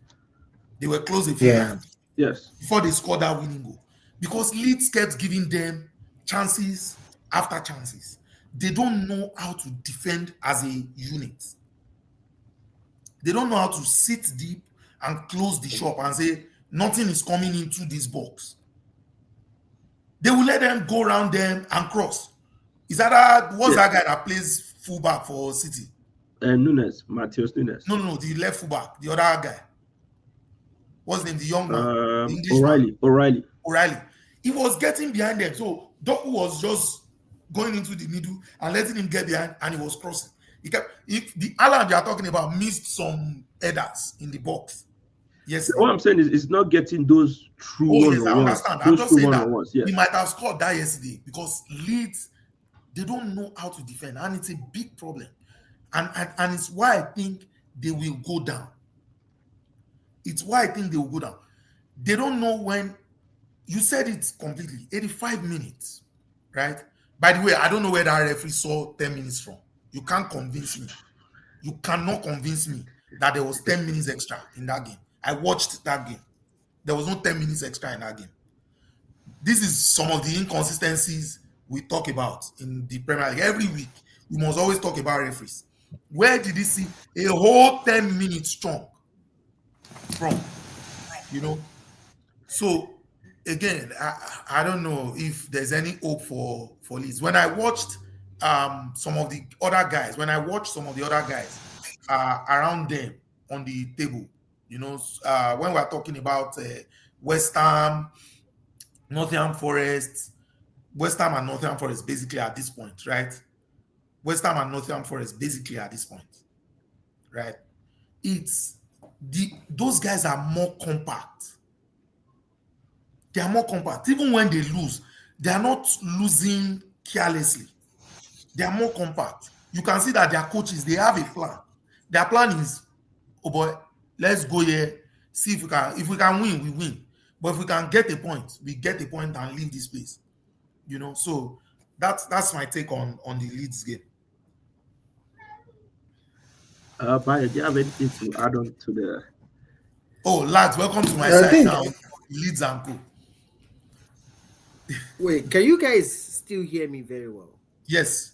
They were close a few Yeah. times Yes. before they scored that winning goal because Leeds kept giving them chances after chances. They don't know how to defend as a unit. They don't know how to sit deep and close the shop and say nothing is coming into this box. They will let them go around them and cross. Is what's Yes. that guy that plays fullback for City? Nunes, Matheus Nunes. No, the left fullback, the other guy. What's his name? The young man, the English man, O'Reilly. O'Reilly. He was getting behind them. So Doku was just going into the middle and letting him get behind, and he was crossing. If the Alan they are talking about missed some headers in the box yesterday. What I'm saying is, it's not getting those true Oh, yes, I one-on-ones. understand. I'm Those just true saying that one-on-ones. Yes. he might have scored that yesterday because Leeds, they don't know how to defend, and it's a big problem. And it's why I think they will go down. It's why I think they will go down. They don't know when. You said it completely. 85 minutes, right? By the way, I don't know where that referee saw 10 minutes from. You can't convince me. You cannot convince me that there was 10 minutes extra in that game. I watched that game. There was no 10 minutes extra in that game. This is some of the inconsistencies we talk about in the Premier League. Every week, we must always talk about referees. Where did he see a whole 10 minutes strong from? You know? So, again, I don't know if there's any hope for Leeds. When I watched some of the other guys, when I watch some of the other guys around them on the table, when we're talking about West Ham, Nottingham Forest, West Ham and Nottingham Forest basically at this point, right? West Ham and Nottingham Forest basically at this point, right? It's those guys are more compact. They are more compact. Even when they lose, they are not losing carelessly. They are more compact. You can see that their coaches, they have a plan. Their plan is, oh boy, let's go here, see if we can win, we win. But if we can get a point, we get a point and leave this place. So that's my take on the Leeds game. Bayo, do you have anything to add on to the? Oh, Lagz, welcome to my I side think. now. Leeds and Co. Wait, can you guys still hear me very well? Yes.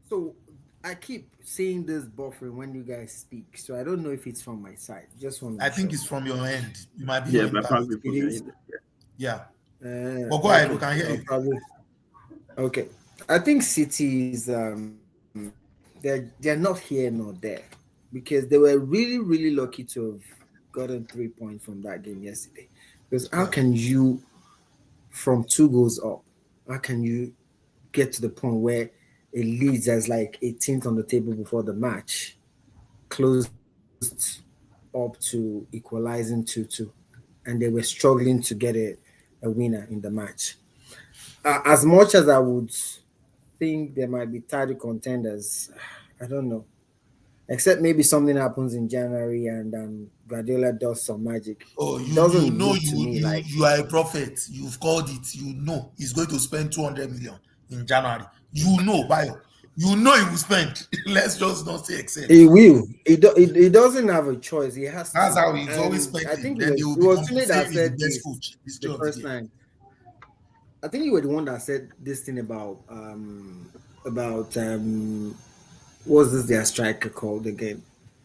So I keep seeing this buffering when you guys speak, so I don't know if it's from my side. Just want to I think it's from your end. You might be Yeah, your but internet. probably from It your is? end. Yeah. But go ahead, we can hear you. Probably. Okay. I think City is they're not here nor there because they were really, really lucky to have gotten 3 points from that game yesterday. Because how can you, from 2 goals up, how can you get to the point where it leads as like 18th on the table before the match, closed up to equalizing 2-2, and they were struggling to get a winner in the match. As much as I would think there might be title contenders, I don't know. Except maybe something happens in January and Guardiola does some magic. Oh, It you doesn't know look to me like you are a prophet. You've called it. He's going to spend 200 million in January. Bayo. He will spend. Let's just not say except. he will. He doesn't have a choice. He has That's to. how he's always And I spending. think Then they will it was become Tune saying that he's the said best this coach. the first time. I think you were the one that said this thing about what's this their striker called again?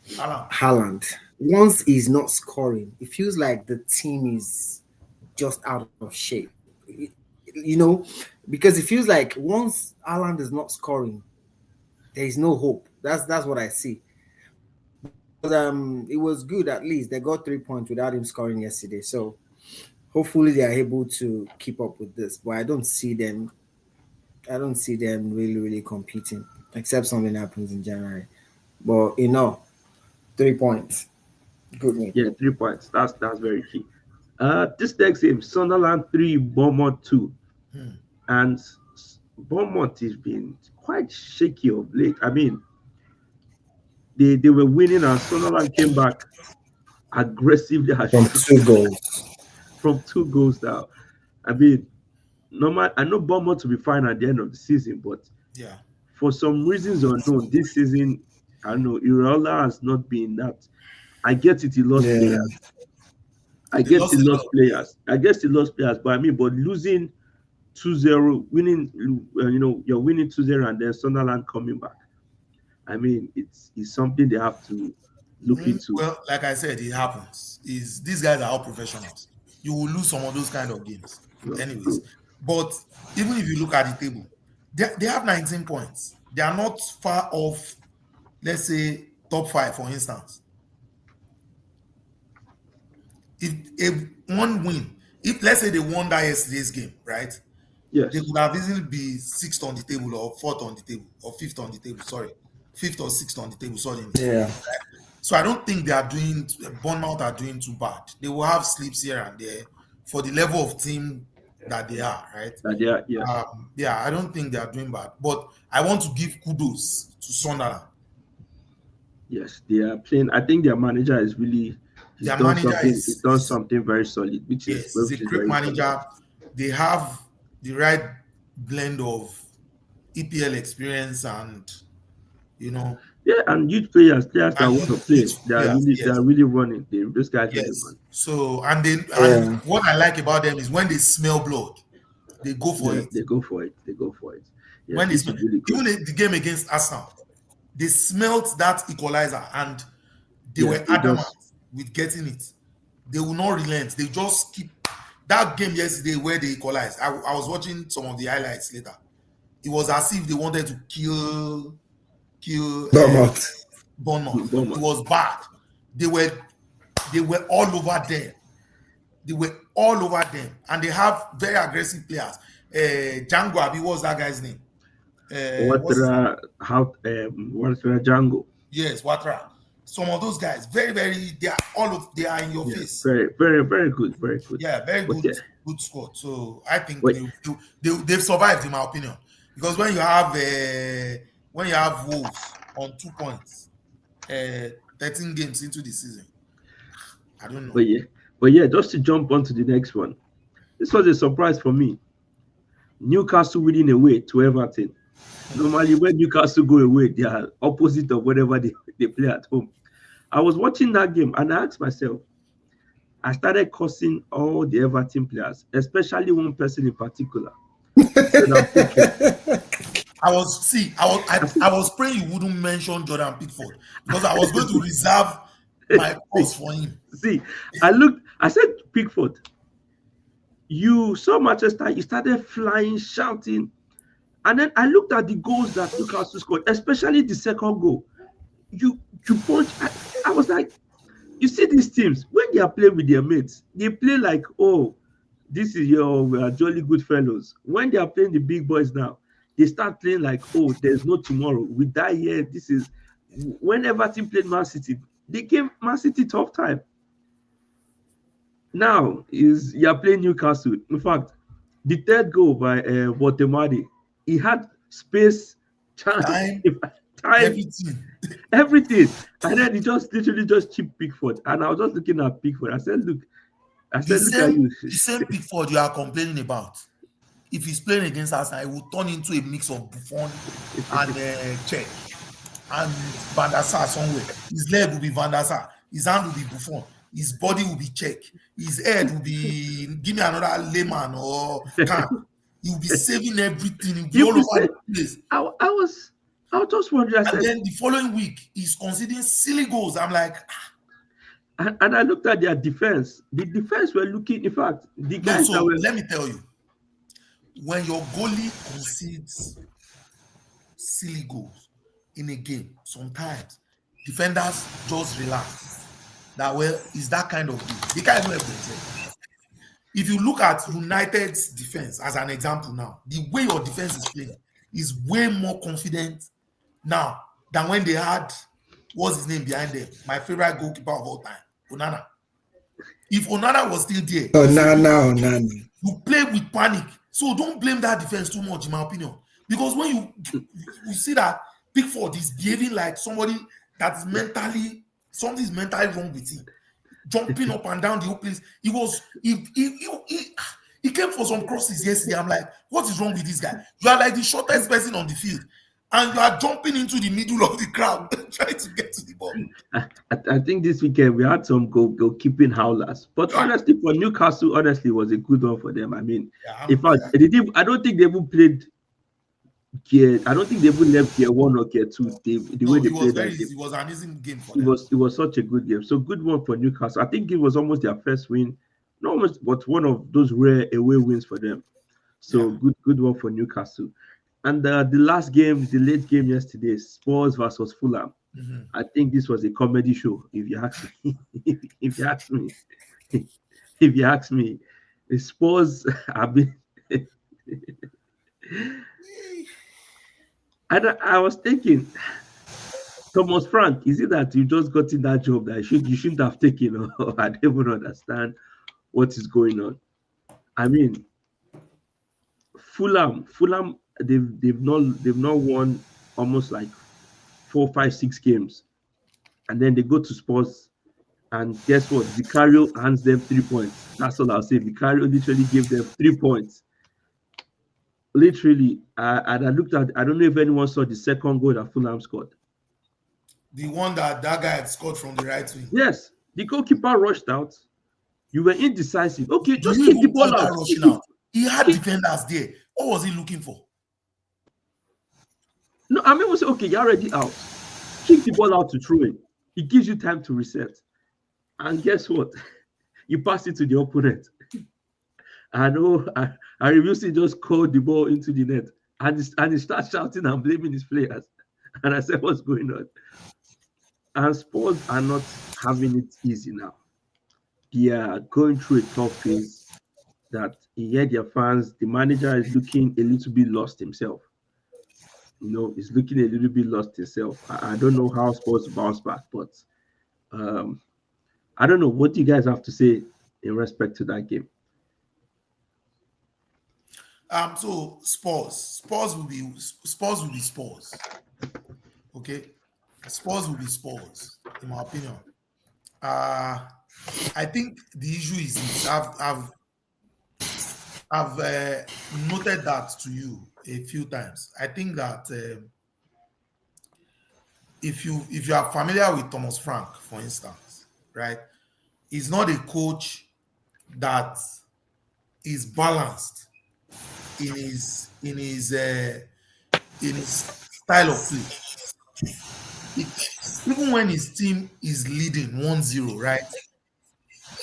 Haaland. Once he's not scoring, it feels like the team is just out of shape. Because it feels like once Haaland is not scoring, there is no hope. That's what I see. But it was good at least. They got 3 points without him scoring yesterday. So hopefully they are able to keep up with this. But I don't see them really, really competing, except something happens in January. But 3 points. Good win. Yeah, 3 points. That's very key. This next game, Sunderland 3, Bournemouth 2. And Bournemouth has been quite shaky of late. I mean, they were winning and Sunderland came back aggressively From 2 goals. From 2 goals now. I mean, I know Bournemouth will be fine at the end of the season, but for some reasons unknown, this season, I don't know, Iraola has not been that. I get it, he lost players. I guess he lost players, but losing 2-0, winning, you're winning 2-0 and then Sunderland coming back. I mean, it's something they have to look into. Well, like I said, it happens. These guys are all professionals. You will lose some of those kind of games. Anyways. But even if you look at the table, they have 19 points. They are not far off, let's say, top 5, for instance. If one win, if let's say they won that yesterday's game, right? Yes. They could have easily be 6th on the table or 4th on the table or 5th on the table. Sorry, 5th or 6th on the table. Sorry. Yeah. So I don't think Bournemouth are doing too bad. They will have slips here and there for the level of team that they are, right? I don't think they are doing bad. But I want to give kudos to Sunderland. Yes, they are playing. I think their manager is really he's done something very solid, which is a great manager. Solid. They have the right blend of EPL experience and and youth players that want to play. They are really running. Those guys really run. So and what I like about them is when they smell blood, they go for it. They go for it. Yes, when they smell, really even the game against Arsenal, they smelt that equalizer and they were adamant with getting it. They will not relent. They just keep that game yesterday where they equalized. I was watching some of the highlights later. it was as if they wanted to kill Bournemouth. Bournemouth. It Bournemouth. was bad. They were all over them. They were all over them, and they have very aggressive players. Django Abi, what's that guy's name? Watra Django. Yes, Watra. Some of those guys, very, very, they are in your face. Very, very, very good, very good. Yeah, very But good, good squad. So I think But- they've survived, in my opinion, because when you have Wolves on 2 points, 13 games into the season, I don't know. But yeah, just to jump onto the next one, this was a surprise for me. Newcastle winning away to Everton. Normally, when Newcastle go away, they are opposite of whatever they play at home. I was watching that game and I asked myself, I started cursing all the Everton players, especially one person in particular. I was praying you wouldn't mention Jordan Pickford, because I was going to reserve my curse for him. See, I said, Pickford, you saw Manchester, you started flying, shouting. And then I looked at the goals that Newcastle scored, especially the second goal. You punch. I was like, you see these teams, when they are playing with their mates, they play like, oh, we are jolly good fellows. When they are playing the big boys now, they start playing like, oh, there's no tomorrow. We die here. This is when Everton played Man City, they gave Man City tough time. Now you are playing Newcastle. In fact, the third goal by Botemade, he had space, time, everything. And then he literally just chipped Pickford. And I was just looking at Pickford. I said, look at you. The same Pickford you are complaining about, if he's playing against Arsenal, it will turn into a mix of Buffon and Czech and Van der Sar somewhere. His leg will be Van der Sar, his hand will be Buffon, his body will be Czech, his head will be, give me another Lehman or Khan. He will be saving everything. He will be all over the place. I was just wondering. And then the following week, he's conceding silly goals. I'm like, and I looked at their defense. The defense were looking, in fact, the guys that were. Let me tell you, when your goalie concedes silly goals in a game, sometimes defenders just relax. That, well, is that kind of game. They can't even help themselves. If you look at United's defense as an example now, the way your defense is playing is way more confident now than when they had, what's his name behind them? My favorite goalkeeper of all time, Onana. If Onana was still there, Onana. You play with panic. So don't blame that defense too much, in my opinion. Because when you see that Pickford is behaving like somebody that's something's mentally wrong with him, jumping up and down the whole place. He came for some crosses yesterday. I'm like, what is wrong with this guy? You are like the shortest person on the field, and you are jumping into the middle of the crowd trying to get to the ball. I think this weekend we had some goalkeeping howlers, but honestly, for Newcastle, it was a good one for them. I mean, in fact, I don't think they even played. I don't think they even left Tier 1 or Tier 2. The way they played that game. It was an easy game for them. It was such a good game. So good one for Newcastle. I think it was almost their first win, not almost, but one of those rare away wins for them. So good one for Newcastle. And the last game, the late game yesterday, Spurs versus Fulham. Mm-hmm. I think this was a comedy show. If you ask me, if you ask me, the Spurs have been. I was thinking, Thomas Frank, is it that you just got in that job that you shouldn't have taken, or I don't even understand what is going on? I mean, Fulham, they've not won almost like 4, 5, 6 games, and then they go to Spurs, and guess what? Vicario hands them 3 points. That's all I'll say. Vicario literally gave them 3 points. Literally, and I looked at. I don't know if anyone saw the second goal that Fulham scored. The one that guy had scored from the right wing. Yes, the goalkeeper rushed out. You were indecisive. Okay, just kick the ball out. He had defenders there. What was he looking for? No, I mean, was okay. You're already out. Kick the ball out to throw it. It gives you time to reset. And guess what? You pass it to the opponent. I know. I refuse to just call the ball into the net. and he starts shouting and blaming his players. And I said, what's going on? And Spurs are not having it easy now. They are going through a tough phase that you hear their fans, the manager is looking a little bit lost himself. He's looking a little bit lost himself. I don't know how Spurs bounce back, but um, I don't know. What do you guys have to say in respect to that game? So Spurs will be Spurs. Okay, Spurs will be Spurs, in my opinion. I think the issue is this. I've noted that to you a few times. I think that if you are familiar with Thomas Frank, for instance, right, he's not a coach that is balanced in his style of play. Even when his team is leading 1-0, right?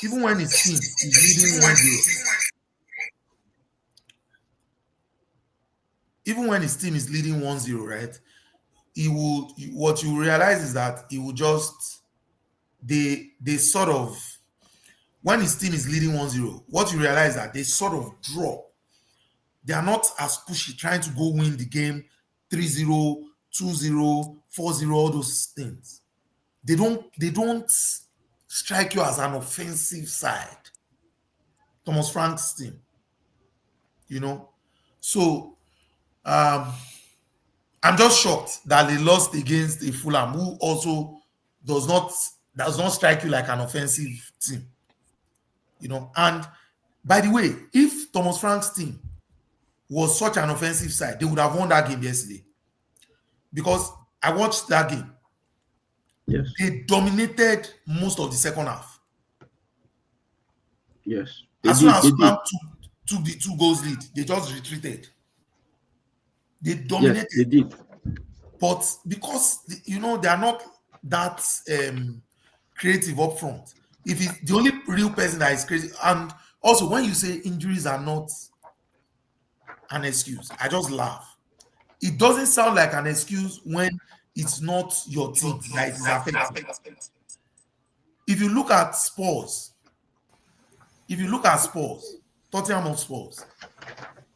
Even when his team is leading 1-0, even when his team is leading 1-0, right? What you realize is that he will just they sort of, when his team is leading 1-0, what you realize is that they sort of drop. They are not as pushy, trying to go win the game 3-0, 2-0, 4-0, all those things. They don't strike you as an offensive side. Thomas Frank's team. So I'm just shocked that they lost against a Fulham who also does not strike you like an offensive team. And by the way, if Thomas Frank's team was such an offensive side, they would have won that game yesterday. Because I watched that game. Yes. They dominated most of the second half. Yes. As soon as Fulham took the 2 goals lead, they just retreated. They dominated. Yes, they did. But because they are not that creative up front. If it's the only real person that is crazy, and also when you say injuries are not an excuse, I just laugh. It doesn't sound like an excuse when it's not your team that is affected. If you look at Spurs, Tottenham Hotspurs,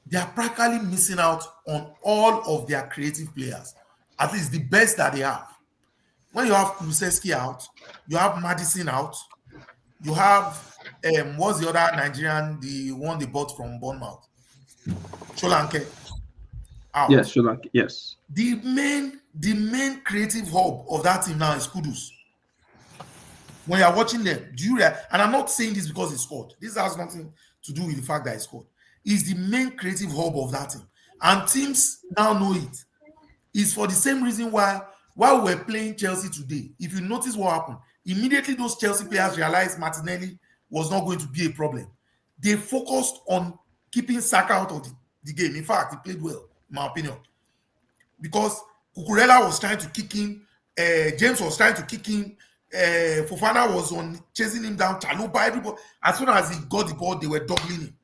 they are practically missing out on all of their creative players, at least the best that they have. When you have Kulusevski out, you have Madison out, you have what's the other Nigerian, the one they bought from Bournemouth, Solanke out. Yes, Solanke. Yes. The main creative hub of that team now is Kudus. When you're watching them, and I'm not saying this because he scored. This has nothing to do with the fact that he scored. He's the main creative hub of that team. And teams now know it. It's for the same reason why while we're playing Chelsea today, if you notice what happened, immediately those Chelsea players realized Martinelli was not going to be a problem. They focused on keeping Saka out of the game. In fact, he played well, in my opinion. Because Cucurella was trying to kick him, James was trying to kick him, Fofana was on chasing him down, Chalupa, everybody. As soon as he got the ball, they were doubling him.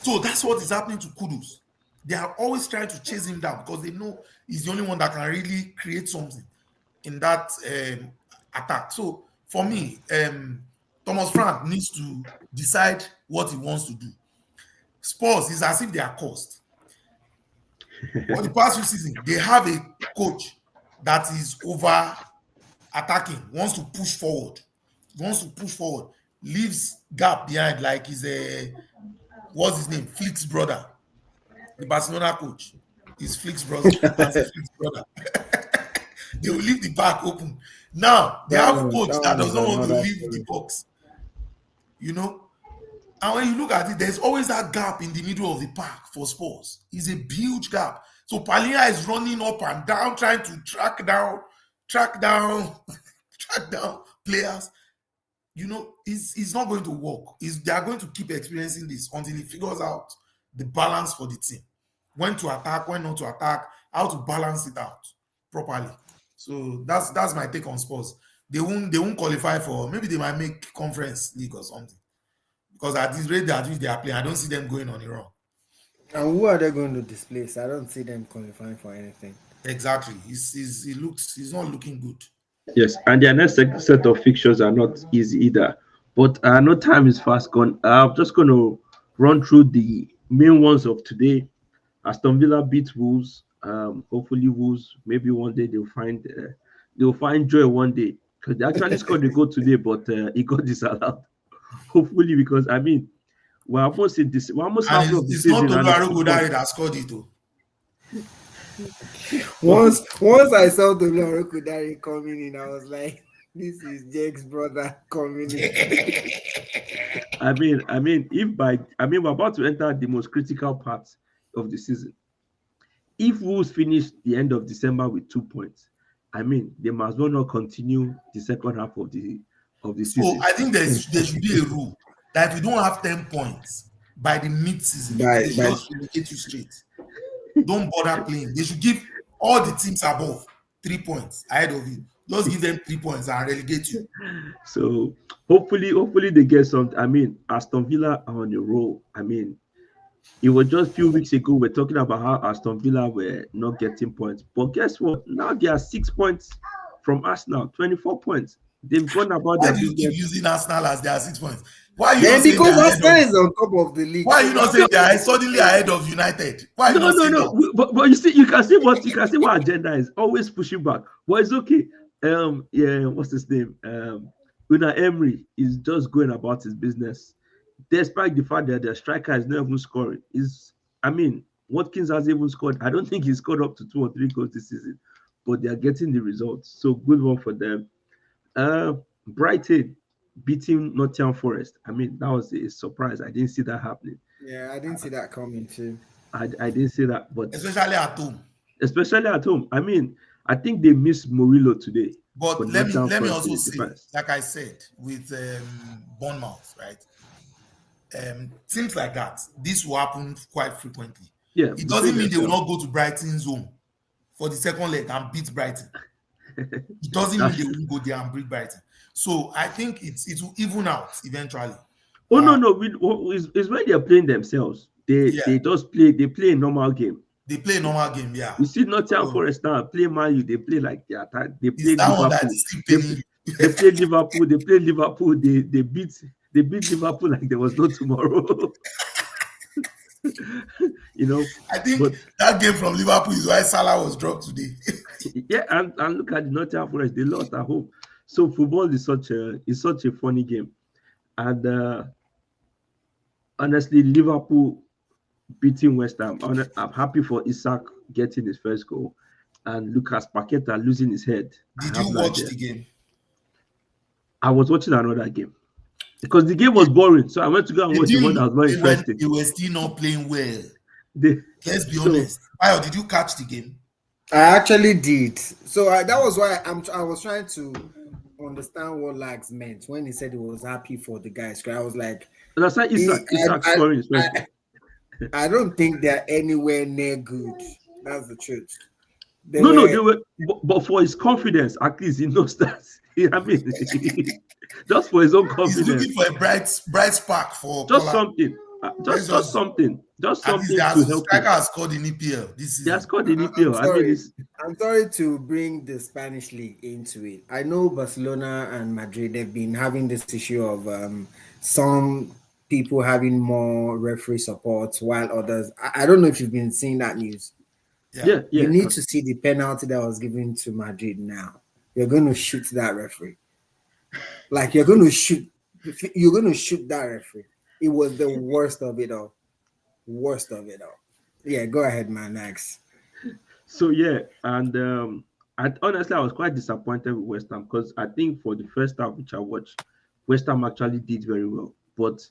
So that's what is happening to Kudus. They are always trying to chase him down because they know he's the only one that can really create something in that attack. So for me, Thomas Frank needs to decide what he wants to do. Spurs is as if they are cursed. For the past few seasons, they have a coach that is over attacking, wants to push forward, leaves gap behind like he's what's his name? Flick's brother. The Barcelona coach is Flick's brother. They will leave the back open. Now they have a coach that does not want to leave the box. And when you look at it, there's always that gap in the middle of the park for Spurs. It's a huge gap. So Palia is running up and down, trying to track down players. It's not going to work. They are going to keep experiencing this until he figures out the balance for the team. When to attack, when not to attack, how to balance it out properly. So that's my take on Spurs. They won't qualify for, maybe they might make Conference League or something. Because at this rate at which they are playing, I don't see them going on a run. And who are they going to displace? I don't see them qualifying for anything. Exactly. He's not looking good. Yes, and their next set of fixtures are not easy either. But no time is fast gone. I'm just going to run through the main ones of today. Aston Villa beat Wolves. Hopefully, Wolves maybe one day they'll find joy one day because they actually scored a goal today, but it got disallowed. Hopefully, because I mean we're almost And halfway of the it's not season Tolu and it's 2 points. Arogodare that scored it, though. But Once I saw the Laura Kudari coming in, I was like, this is Jake's brother coming in. we're about to enter the most critical part of the season. If Wolves finish the end of December with 2 points, they must well not continue the second half of the So season. I think there should be a rule that if you don't have 10 points by the mid-season, by they should by just relegate you straight. Don't bother playing. They should give all the teams above 3 points ahead of you. Just give them 3 points and relegate you. So hopefully they get some. Aston Villa are on a roll. It was just a few weeks ago we're talking about how Aston Villa were not getting points, but guess what? Now they are 6 points from Arsenal, 24 points. They've gone about Why their do you keep business. using Arsenal as their 6 points? Why are you not then saying they're because ahead Arsenal of? is on top of the league, Why are so you they not have saying to they're suddenly ahead of United? Why are you No, not no, saying no. that? But you see, you can see what agenda is. Always pushing back. But it's okay. Yeah, what's his name? Una Emery is just going about his business, despite the fact that the striker is not even scoring. Watkins has even scored. I don't think he scored up to 2 or 3 goals this season, but they are getting the results. So good one for them. Uh, Brighton beating Nottingham Forest. That was a surprise. I didn't see that happening. yeah, I didn't see that coming too. I didn't see that, but Especially at home. especially at home. I think they missed Murillo today for But let me Nottingham let me Forest in also the say, defense. like I said, with Bournemouth, right? Things like that, this will happen quite frequently. Yeah, It between doesn't mean they will themselves. not go to Brighton's home for the second leg and beat Brighton. It doesn't mean That's they true. won't go there and beat Brighton. So I think it will even out eventually. Oh no, Uh, no, it's when they're playing themselves. yeah, They play a normal game. they play a normal game. Yeah, You see Nottingham so Forest now play Man U, they play like they attack. They it's played that one that Liverpool. is still They paining you. they played Liverpool. They played Liverpool. They beat Liverpool like there was no tomorrow. you know, I think but that game from Liverpool is why Salah was dropped today. yeah, and look at the Nottingham Forest. They lost at home. So football is such a funny game. And honestly, Liverpool beating West Ham. I'm happy for Isak getting his first goal, and Lucas Paqueta losing his head. I Did have you no watch idea. the game? I was watching another game because the game was boring, so I went to go and They watch the one didn't that look was more play when interesting. they were still not playing well. They, Let's be so honest. Bayo, did you catch the game? I actually did. So that was why I was trying to understand what Lagz meant when he said he was happy for the guys. 'Cause I was like, that's why Isak scoring his first goal. I don't think they're anywhere near good. That's the truth. They No, were they were, but for his confidence, at least he knows that. Just for his own He's confidence, looking for a bright spark for just Kola. something, Let's just just something, just at least something the to help striker him. has scored in EPL this He has season. scored in I'm EPL. sorry. It's I'm sorry to bring the Spanish league into it. I know Barcelona and Madrid, they've been having this issue of some people having more referee support while others. I don't know if you've been seeing that news. Yeah. yeah, You yeah. need to see the penalty that was given to Madrid now. You're going to shoot that referee. Like you're going to shoot that referee. It was the worst of it all. Worst of it all. Yeah, go ahead, man. Next. So yeah, and honestly, I was quite disappointed with West Ham because I think for the first half which I watched, West Ham actually did very well. But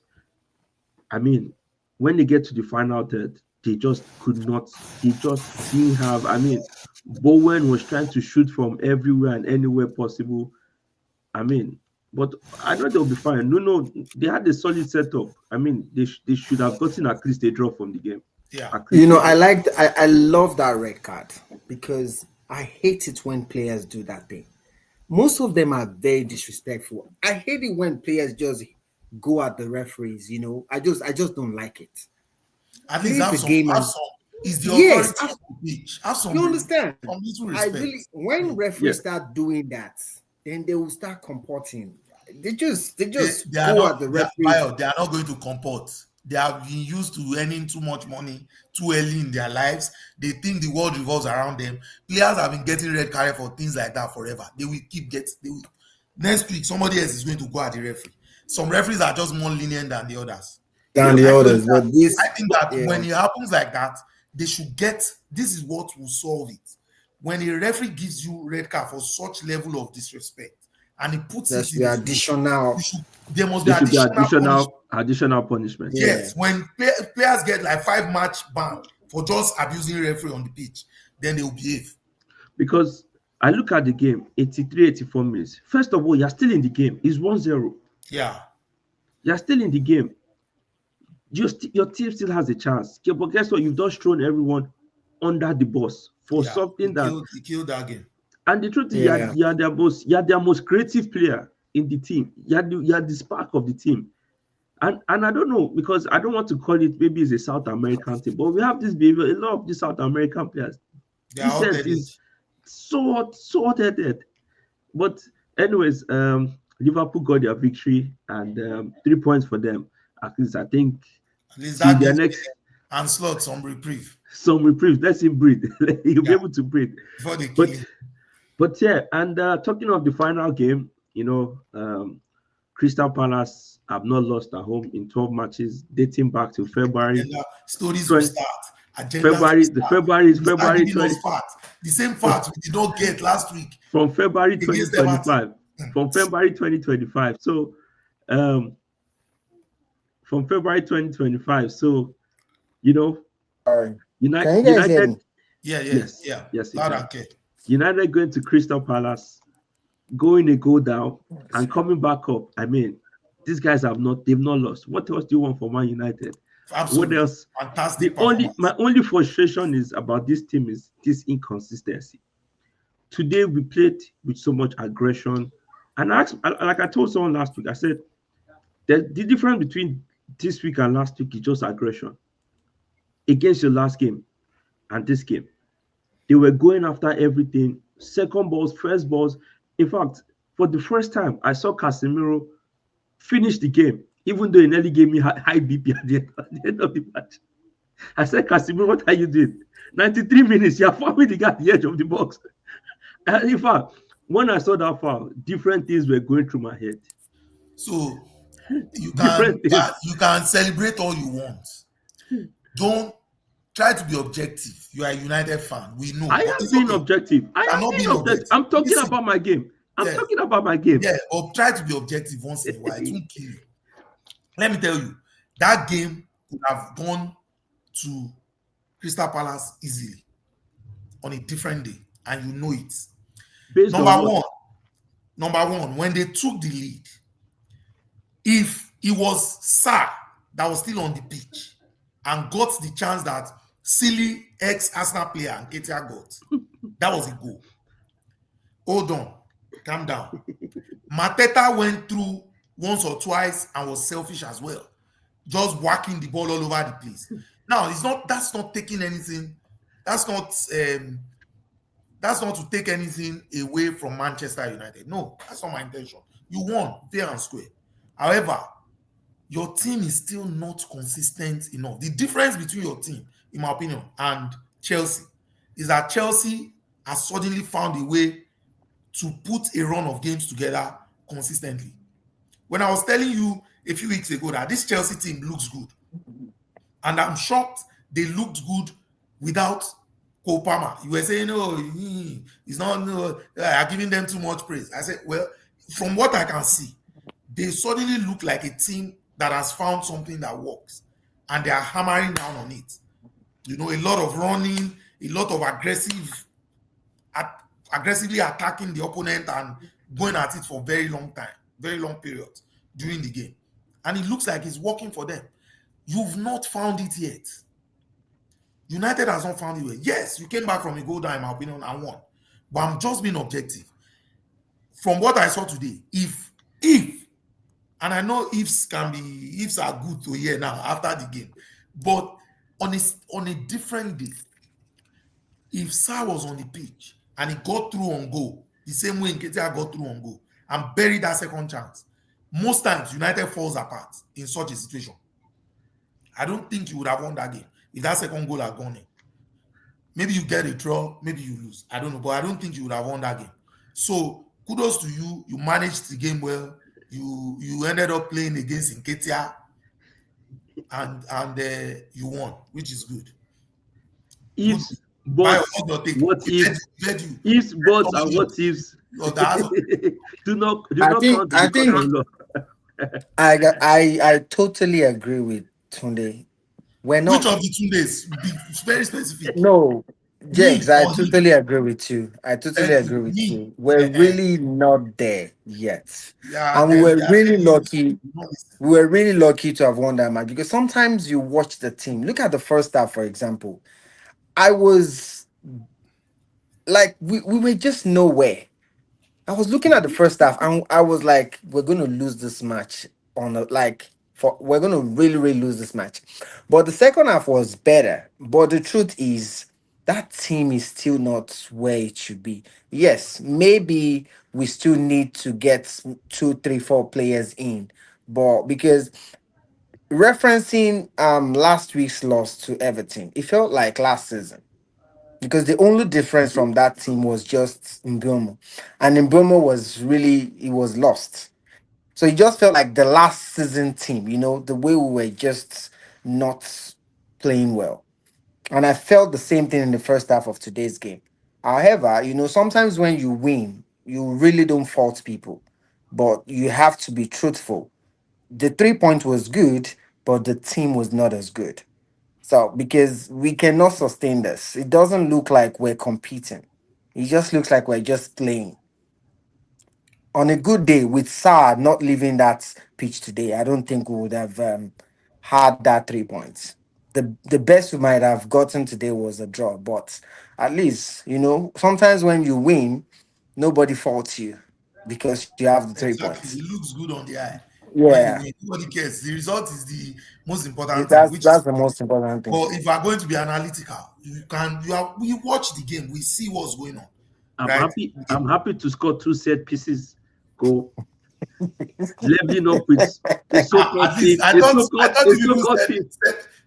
I mean, when they get to the final third, they just could not. They just didn't have. Bowen was trying to shoot from everywhere and anywhere possible. I mean, but I know they'll be fine. No, no, they had a solid setup. They should have gotten at least a draw from the game. Yeah. At You least know, a draw. I love that red card because I hate it when players do that thing. Most of them are very disrespectful. I hate it when players just go at the referees, I just don't like it. At least play have the some, game have and some. Is the yes, authority on the pitch. Have you understand? some little I respect. really when Yeah, referees start doing that, then they will start comporting. They They, just they are go not, at the they are, referees. Bayo, they are not going to comport. They have been used to earning too much money too early in their lives. They think the world revolves around them. Players have been getting red card for things like that forever. They will keep getting. They will. Next week, somebody else is going to go at the referee. Some referees are just more lenient than the others. Than yeah. the I think others, that but this, I think But that yeah, when it happens like that, they should get. This is what will solve it. When a referee gives you red card for such level of disrespect, and he puts there it should in be a flow, additional. there must be there should be additional punishment. additional punishment. Yeah. Yeah, Yes, when players get like 5 match ban for just abusing referee on the pitch, then they will behave. Because I look at the game, 83, 84 minutes. First of all, you're still in the game. It's 1-0. Yeah, You're still in the game. Your team still has a chance. Okay, but guess what? You've just thrown everyone under the bus for yeah. something that. He killed that game. And the truth is, yeah. you're their most creative player in the team. You're the spark of the team. And I don't know, because I don't want to call it, maybe it's a South American thing, but we have this behavior. A lot of these South American players, They are this out set there. is so hot-headed. But anyways, Liverpool got their victory, and 3 points for them. At least I think At least till that their gives next and slot some reprieve. some reprieve. Let him breathe. He'll be Yeah, able to breathe. before they kill But him. yeah, and talking of the final game, Crystal Palace have not lost at home in 12 matches dating back to February Agenda stories will 20, start. Agendas will February. The start. February is We start February giving 20 us facts. The same facts we did not get last week from February against Everton. 2025. From February 2025. So um from February 2025. So you know, Sorry. United Can you guys hear me? United, Yeah. yes, you Loud can. and clear. United going to Crystal Palace, going a go down and coming back up. I mean, these guys they've not lost. What else do you want from Man United? What Absolutely. else? Fantastic performance. My only frustration is about this team is this inconsistency. Today we played with so much aggression, and like I told someone last week, I said the difference between this week and last week is just aggression against your last game and this game. They were going after everything, second balls, first balls. In fact, for the first time, I saw Casemiro finish the game, even though he nearly gave me high BP at the end of the match. I said, Casemiro, what are you doing? 93 minutes, you're farming the guy at the edge of the box. And in fact, when I saw that foul, different things were going through my head. So Different things. you can celebrate all you want. Don't try to be objective. You are a United fan. We know. I But am it's being okay. objective. I am Cannot being be objective. objective. I'm talking Listen, about my game. I'm yes. talking about my game. Yeah, but try to be objective once in a while. It won't kill you. Let me tell you, that game could have gone to Crystal Palace easily on a different day, and you know it. Based Number on what? one, when they took the lead, if it was Sarr that was still on the pitch and got the chance that silly ex-Arsenal player and Ketia got, that was a goal. Hold on, calm down. Mateta went through once or twice and was selfish as well, just whacking the ball all over the place. Now, that's not taking anything. That's not to take anything away from Manchester United. No, that's not my intention. You won fair and square. However, your team is still not consistent enough. The difference between your team, in my opinion, and Chelsea is that Chelsea has suddenly found a way to put a run of games together consistently. When I was telling you a few weeks ago that this Chelsea team looks good, and I'm shocked they looked good without Cole Palmer. You were saying, "Oh, he's not. No, I'm giving them too much praise." I said, "Well, from what I can see, they suddenly look like a team that has found something that works, and they are hammering down on it. You know, a lot of running, a lot of aggressively attacking the opponent and going at it for very long time, very long periods during the game, and it looks like it's working for them. You've not found it yet. United has not found it yet. Yes, you came back from a goal down, in my opinion, and won. But I'm just being objective. From what I saw today, if, and I know ifs are good to hear now after the game, but on a different day, if Sar was on the pitch and he got through on goal, the same way Nketiah got through on goal and buried that second chance, most times United falls apart in such a situation. I don't think you would have won that game if that second goal had gone in. Maybe you get a draw, maybe you lose. I don't know, but I don't think you would have won that game. So kudos to you. You managed the game well. You ended up playing against Nketiah and you won, which is good. If Bayo, but what's your take? what We if led you. if buts and what ifs do I not think count in I the court think of law. I totally agree with Tunde. We're Which not. of the 2 days? Be very specific. No, Me James, I or him? totally agree with you. I totally Thank you. agree with Me. you. We're really not there yet. Yeah, And then we're they are really telling you lucky. to not listen. We were really lucky to have won that match because sometimes you watch the team. Look at the first half, for example. I was like, we were just nowhere. I was looking at the first half and I was like, we're gonna lose this match on a, like for we're gonna really, really lose this match. But the second half was better. But the truth is that team is still not where it should be. Yes, maybe we still need to get two, three, four players in. But because referencing last week's loss to Everton, it felt like last season because the only difference from that team was just Mbomo. And Mbomo was really, he was lost. So it just felt like the last season team, the way we were just not playing well. And I felt the same thing in the first half of today's game. However, sometimes when you win, you really don't fault people, but you have to be truthful. The 3 point was good, but the team was not as good. So, because we cannot sustain this, it doesn't look like we're competing. It just looks like we're just playing. On a good day, with Saar not leaving that pitch today, I don't think we would have had that 3 points. The best we might have gotten today was a draw, but at least, sometimes when you win, nobody faults you because you have the three Exactly. points. It looks good on the eye. When you Yeah, win, nobody cares. The result is the most important thing, that's which is that's the most important thing. but if you are going to be analytical, you watch the game, we see what's going on. I'm Right? happy. I'm happy to score two set pieces goal, leveling up with a so-called At least team. I thought A you people so-called said team.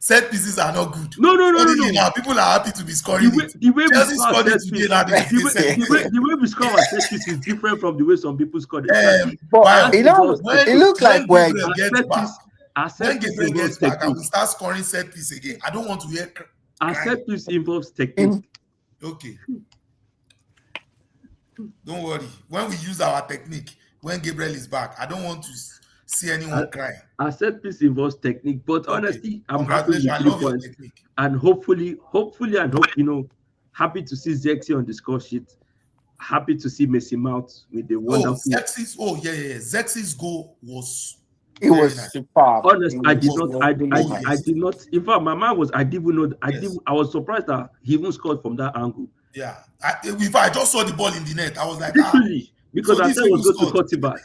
set pieces are not good. No, no, no, no, Suddenly no. now people are happy to be The scoring way it. the way we Chelsea score a scored it set today piece, now they the way set the piece. way the way we score our set piece is different from the way some people score it. Honestly, But Bayo, ours involves it looks like when we're Gabriel our gets set back, piece. Our when set piece Gabriel involves gets back and technique. we start scoring set piece again, I don't want to hear Our crying. set piece involves technique. in, Okay, don't worry. When we use our technique, when Gabriel is back, I don't want to see anyone Our, crying. our set piece involves technique. But Okay, honestly, I'm happy congratulations. with I three love your points, technique. and happy to see Zexi on the score sheet. Happy to see Messi Mount with the Oh, wonderful. Zex's. Oh, yeah. Zex's goal was it very was nice. superb. Honest, I did Was, not. Really oh, nice. I yes. did not. In fact, my mind was. I didn't even know. Yes. I was surprised that he even scored from that angle. Yeah. If I just saw the ball in the net, I was like, Literally, because so I these thought I people was going to scored. cut it back.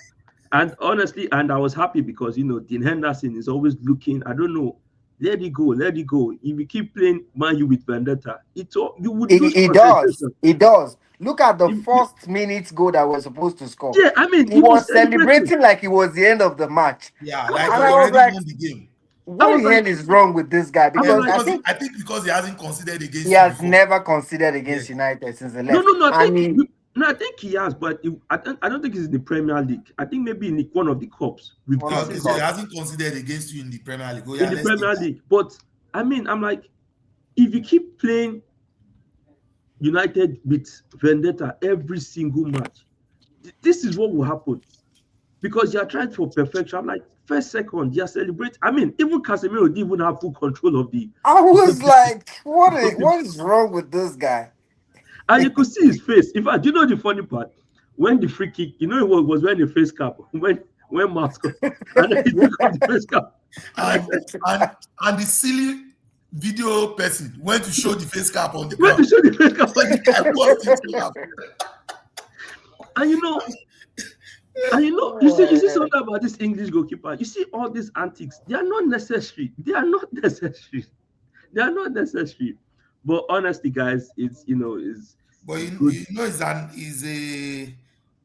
And honestly, and I was happy because Dean Henderson is always looking. I don't know. Let it go. Let it go. If you keep playing Man U with Vendetta, you would lose It does. concentration. It does. Look at the You- first minute goal that we're supposed to score. yeah, I mean, He he was was celebrating. celebrating like it was the end of the match. Yeah, like And he I was already like, won the game. I what was the like, hell is wrong with this guy? I was Because like, I think because he hasn't considered he against you has before. never considered against Yes. United since he no, left. no, no. I mean, I think he has, but I don't think he's in the Premier League. I think maybe in one of the cups. We've One of Okay, the so he cups. hasn't considered against you in the Premier League. Oh, in yeah, the let's take Premier that. League. But I mean, I'm like, if you keep playing United with Vendetta every single match, this is what will happen because you are trying for perfection. I'm like, first, second, you're celebrating. I mean, even Casemiro didn't even have full control of the. I was like, of the what is wrong with this guy? and you could see his face. In fact, you know the funny part? When the free kick, it was wearing a face cap when Mount got, and then he took off the face cap. And I said, And the silly video person went to show the face cap on the when to ground. show the face cap, When the guy burst into laughter. and you see something about this English goalkeeper. You see all these antics. They are not necessary. They are not necessary. They are not necessary. But honestly, guys, it's But it's good. you know,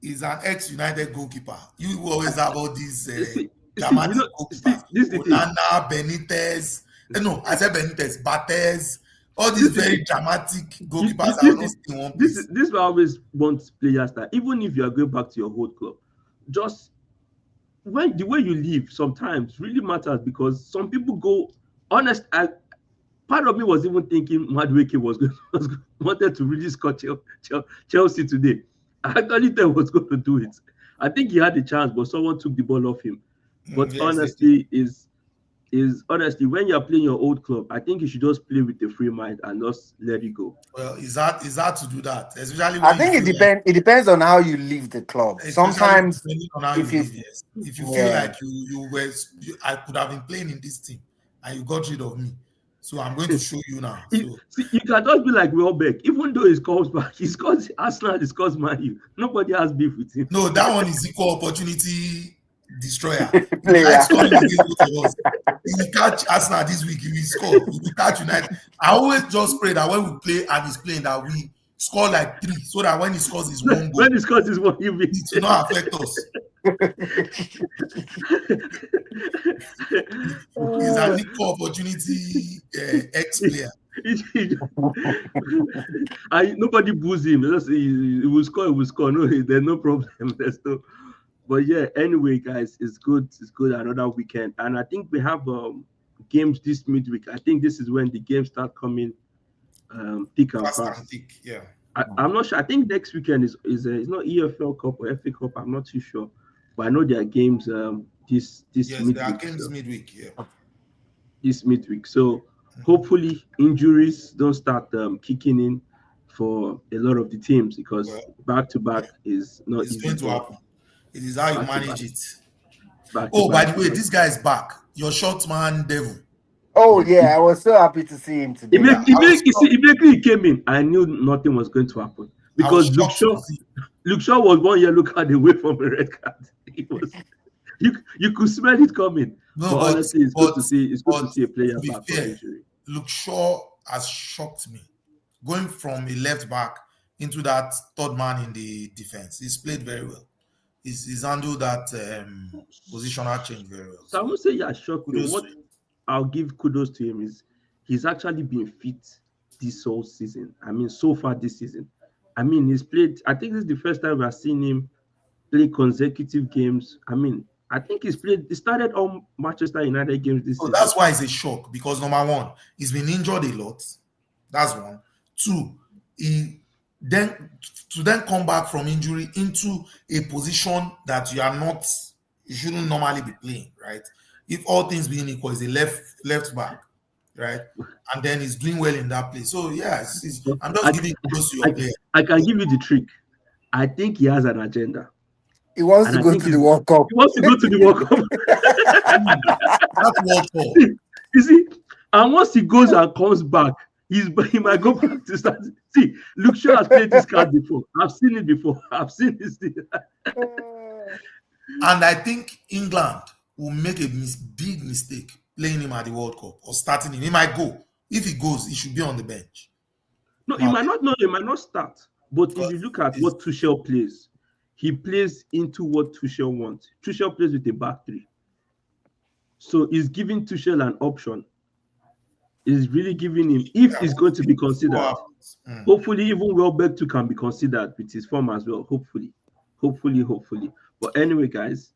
he's an ex-United goalkeeper. You will always have all these See, dramatic goalkeepers. this is the thing. Onana, Benitez. No, I said Benitez, Bates. All these This is very dramatic goalkeepers you, that will not stay in one this place. this is why I always want players that even if you are going back to your old club, just when the way you live sometimes really matters because some people go honest. Part of me was even thinking Madueke wanted to really score Chelsea today. I actually thought he was going to do it. I think he had the chance, but someone took the ball off him. But Yes, they did. honestly, is honestly when you're playing your old club, I think you should just play with a free mind and just let it go. Well, it's hard to do that, especially I when you think it feel like, depends. It depends on how you leave the club. especially Sometimes, depending on how you if you, live. Yes, if you feel yeah, like I could have been playing in this team and you got rid of me, so I'm going to show you now. So See, you can just be like Welbeck, even though he scores back, he scores Arsenal, he scores Man U. Nobody has beef with him. no, that one is equal opportunity destroyer. He will like player. scoring against both of us. He will catch Arsenal this week. He will score. He will catch United. I always just pray that when we play and he's playing, that we score like three, so that when he scores his one goal, When he scores his one, he'll be. it will not affect us. He's an equal opportunity ex player. Nobody boos him. He will score. He will score. No, there's no problem. There's no. But yeah, anyway, guys, it's good. It's good. Another weekend, and I think we have games this midweek. I think this is when the games start coming thick and Fast and fast. thick. Yeah. I'm not sure. I think next weekend is it's not EFL Cup or FA Cup. I'm not too sure, but I know there are games this Yes, there are midweek. games So midweek. Yeah. this midweek. So hopefully injuries don't start kicking in for a lot of the teams Well, because back to back is not it's easy, going to but happen. It is how you back to back, manage it. back to Oh, by back the is way, not. this guy is back. Your short man, Devil. Oh Yes, yeah, I was so happy to see him today. Yeah, I was shocked. Immediately he came in, I knew nothing was going to happen I was because shocked to see. Luke Shaw was 1 yellow card away from a red card. It was you could smell it coming. No, But honestly, it's good to but see a player to be back from fair, injury. Luke Shaw has shocked me. Going from a left back into that third man in the defense, he's played very well. He's handled that positional change very well. So I So won't say he has shocked me. kudos to What him. I'll give kudos to him is he's actually been fit this whole season. I mean, so far this season. I mean, he's played. I think this is the first time we've seen him play consecutive games. I mean, I think he's played. He started all Manchester United games this So season. that's why it's a shock because number one, he's been injured a lot. That's one. Two, he then then come back from injury into a position that you shouldn't normally be playing, right? If all things being equal, is a left back, right? And then he's doing well in that place. So yeah, But I'm just I, giving kudos to your I, player. I can give you the trick. I think he has an agenda, He wants and to I go think to the World Cup. he wants to go to the World Cup. That's World Cup. See, you see, and once he goes and comes back, he might go back to start. See, Luke Shaw has played this card before. I've seen it before. I've seen this thing. And I think England will make a big mistake playing him at the World Cup or starting him. He might go. If he goes, he should be on the bench. No, he My might not. No, he might not start. But if you because look at it's what Tuchel plays, he plays into what Tuchel wants. Tuchel plays with a back three, so he's giving Tuchel an option. He's really giving him if yeah, he's going to be we'll see what considered. happens. Hopefully, even Welbeck too can be considered with his form as well. Hopefully. But anyway, guys,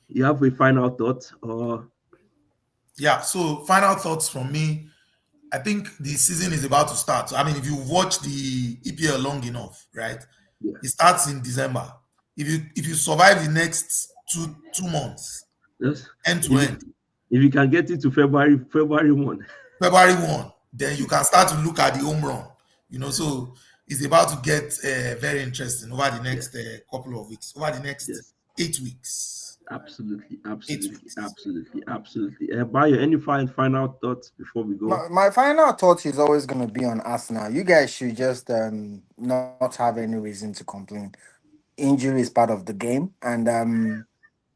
you have a final thought, or Yeah, so final thoughts from me. I think the season is about to start. I mean, if you watch the EPL long enough, right? yeah, It starts in December. If you survive the next two months, just end to if end, you can get it to February 1. February 1, then you can start to look at the home run. So it's about to get very interesting over the Yeah, next couple of weeks, over the next yes, 8 weeks. absolutely, 8 weeks. absolutely. Bayo, any final thoughts before we go? My final thought is always going to be on Arsenal. You guys should just not have any reason to complain. Injury is part of the game, and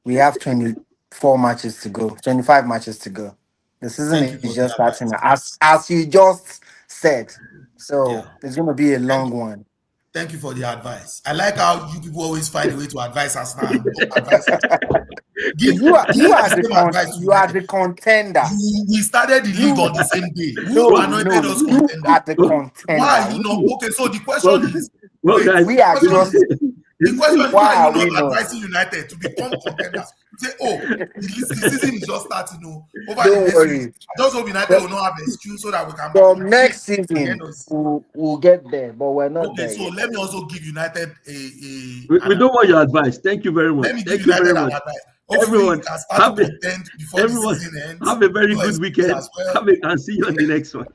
we have 24 matches to go, 25 matches to go. The season Thank you is for the just starting, advice. as you just said. Yeah. So it's gonna be a Thank long you. one. Thank you for the advice. I like how you people always find a way to advise us now and not advise us. Give You are give the same advice to you are United. the contender. We started the league You on the same day. Who Well, anointed no, us you contender? are the well, Why contender. are you not? Okay, so the well, question is, well, wait, guys, We the are question just is, the question is, why why are you are not we not? advising United to become contenders? You say, oh, the season is just starting. Over the Don't next week, worry. I just hope United But will not have an excuse so that we can from compete next at the end season, of the season. we'll get there, but we're not Okay, there so yet. let me also give United we don't want your advice. Thank you very let much. me give Thank you United very an much. advice. Hopefully, you Everyone, can start to have a, contend before the everyone season ends. have a very Your good excuse weekend. as well. And see you on the next one.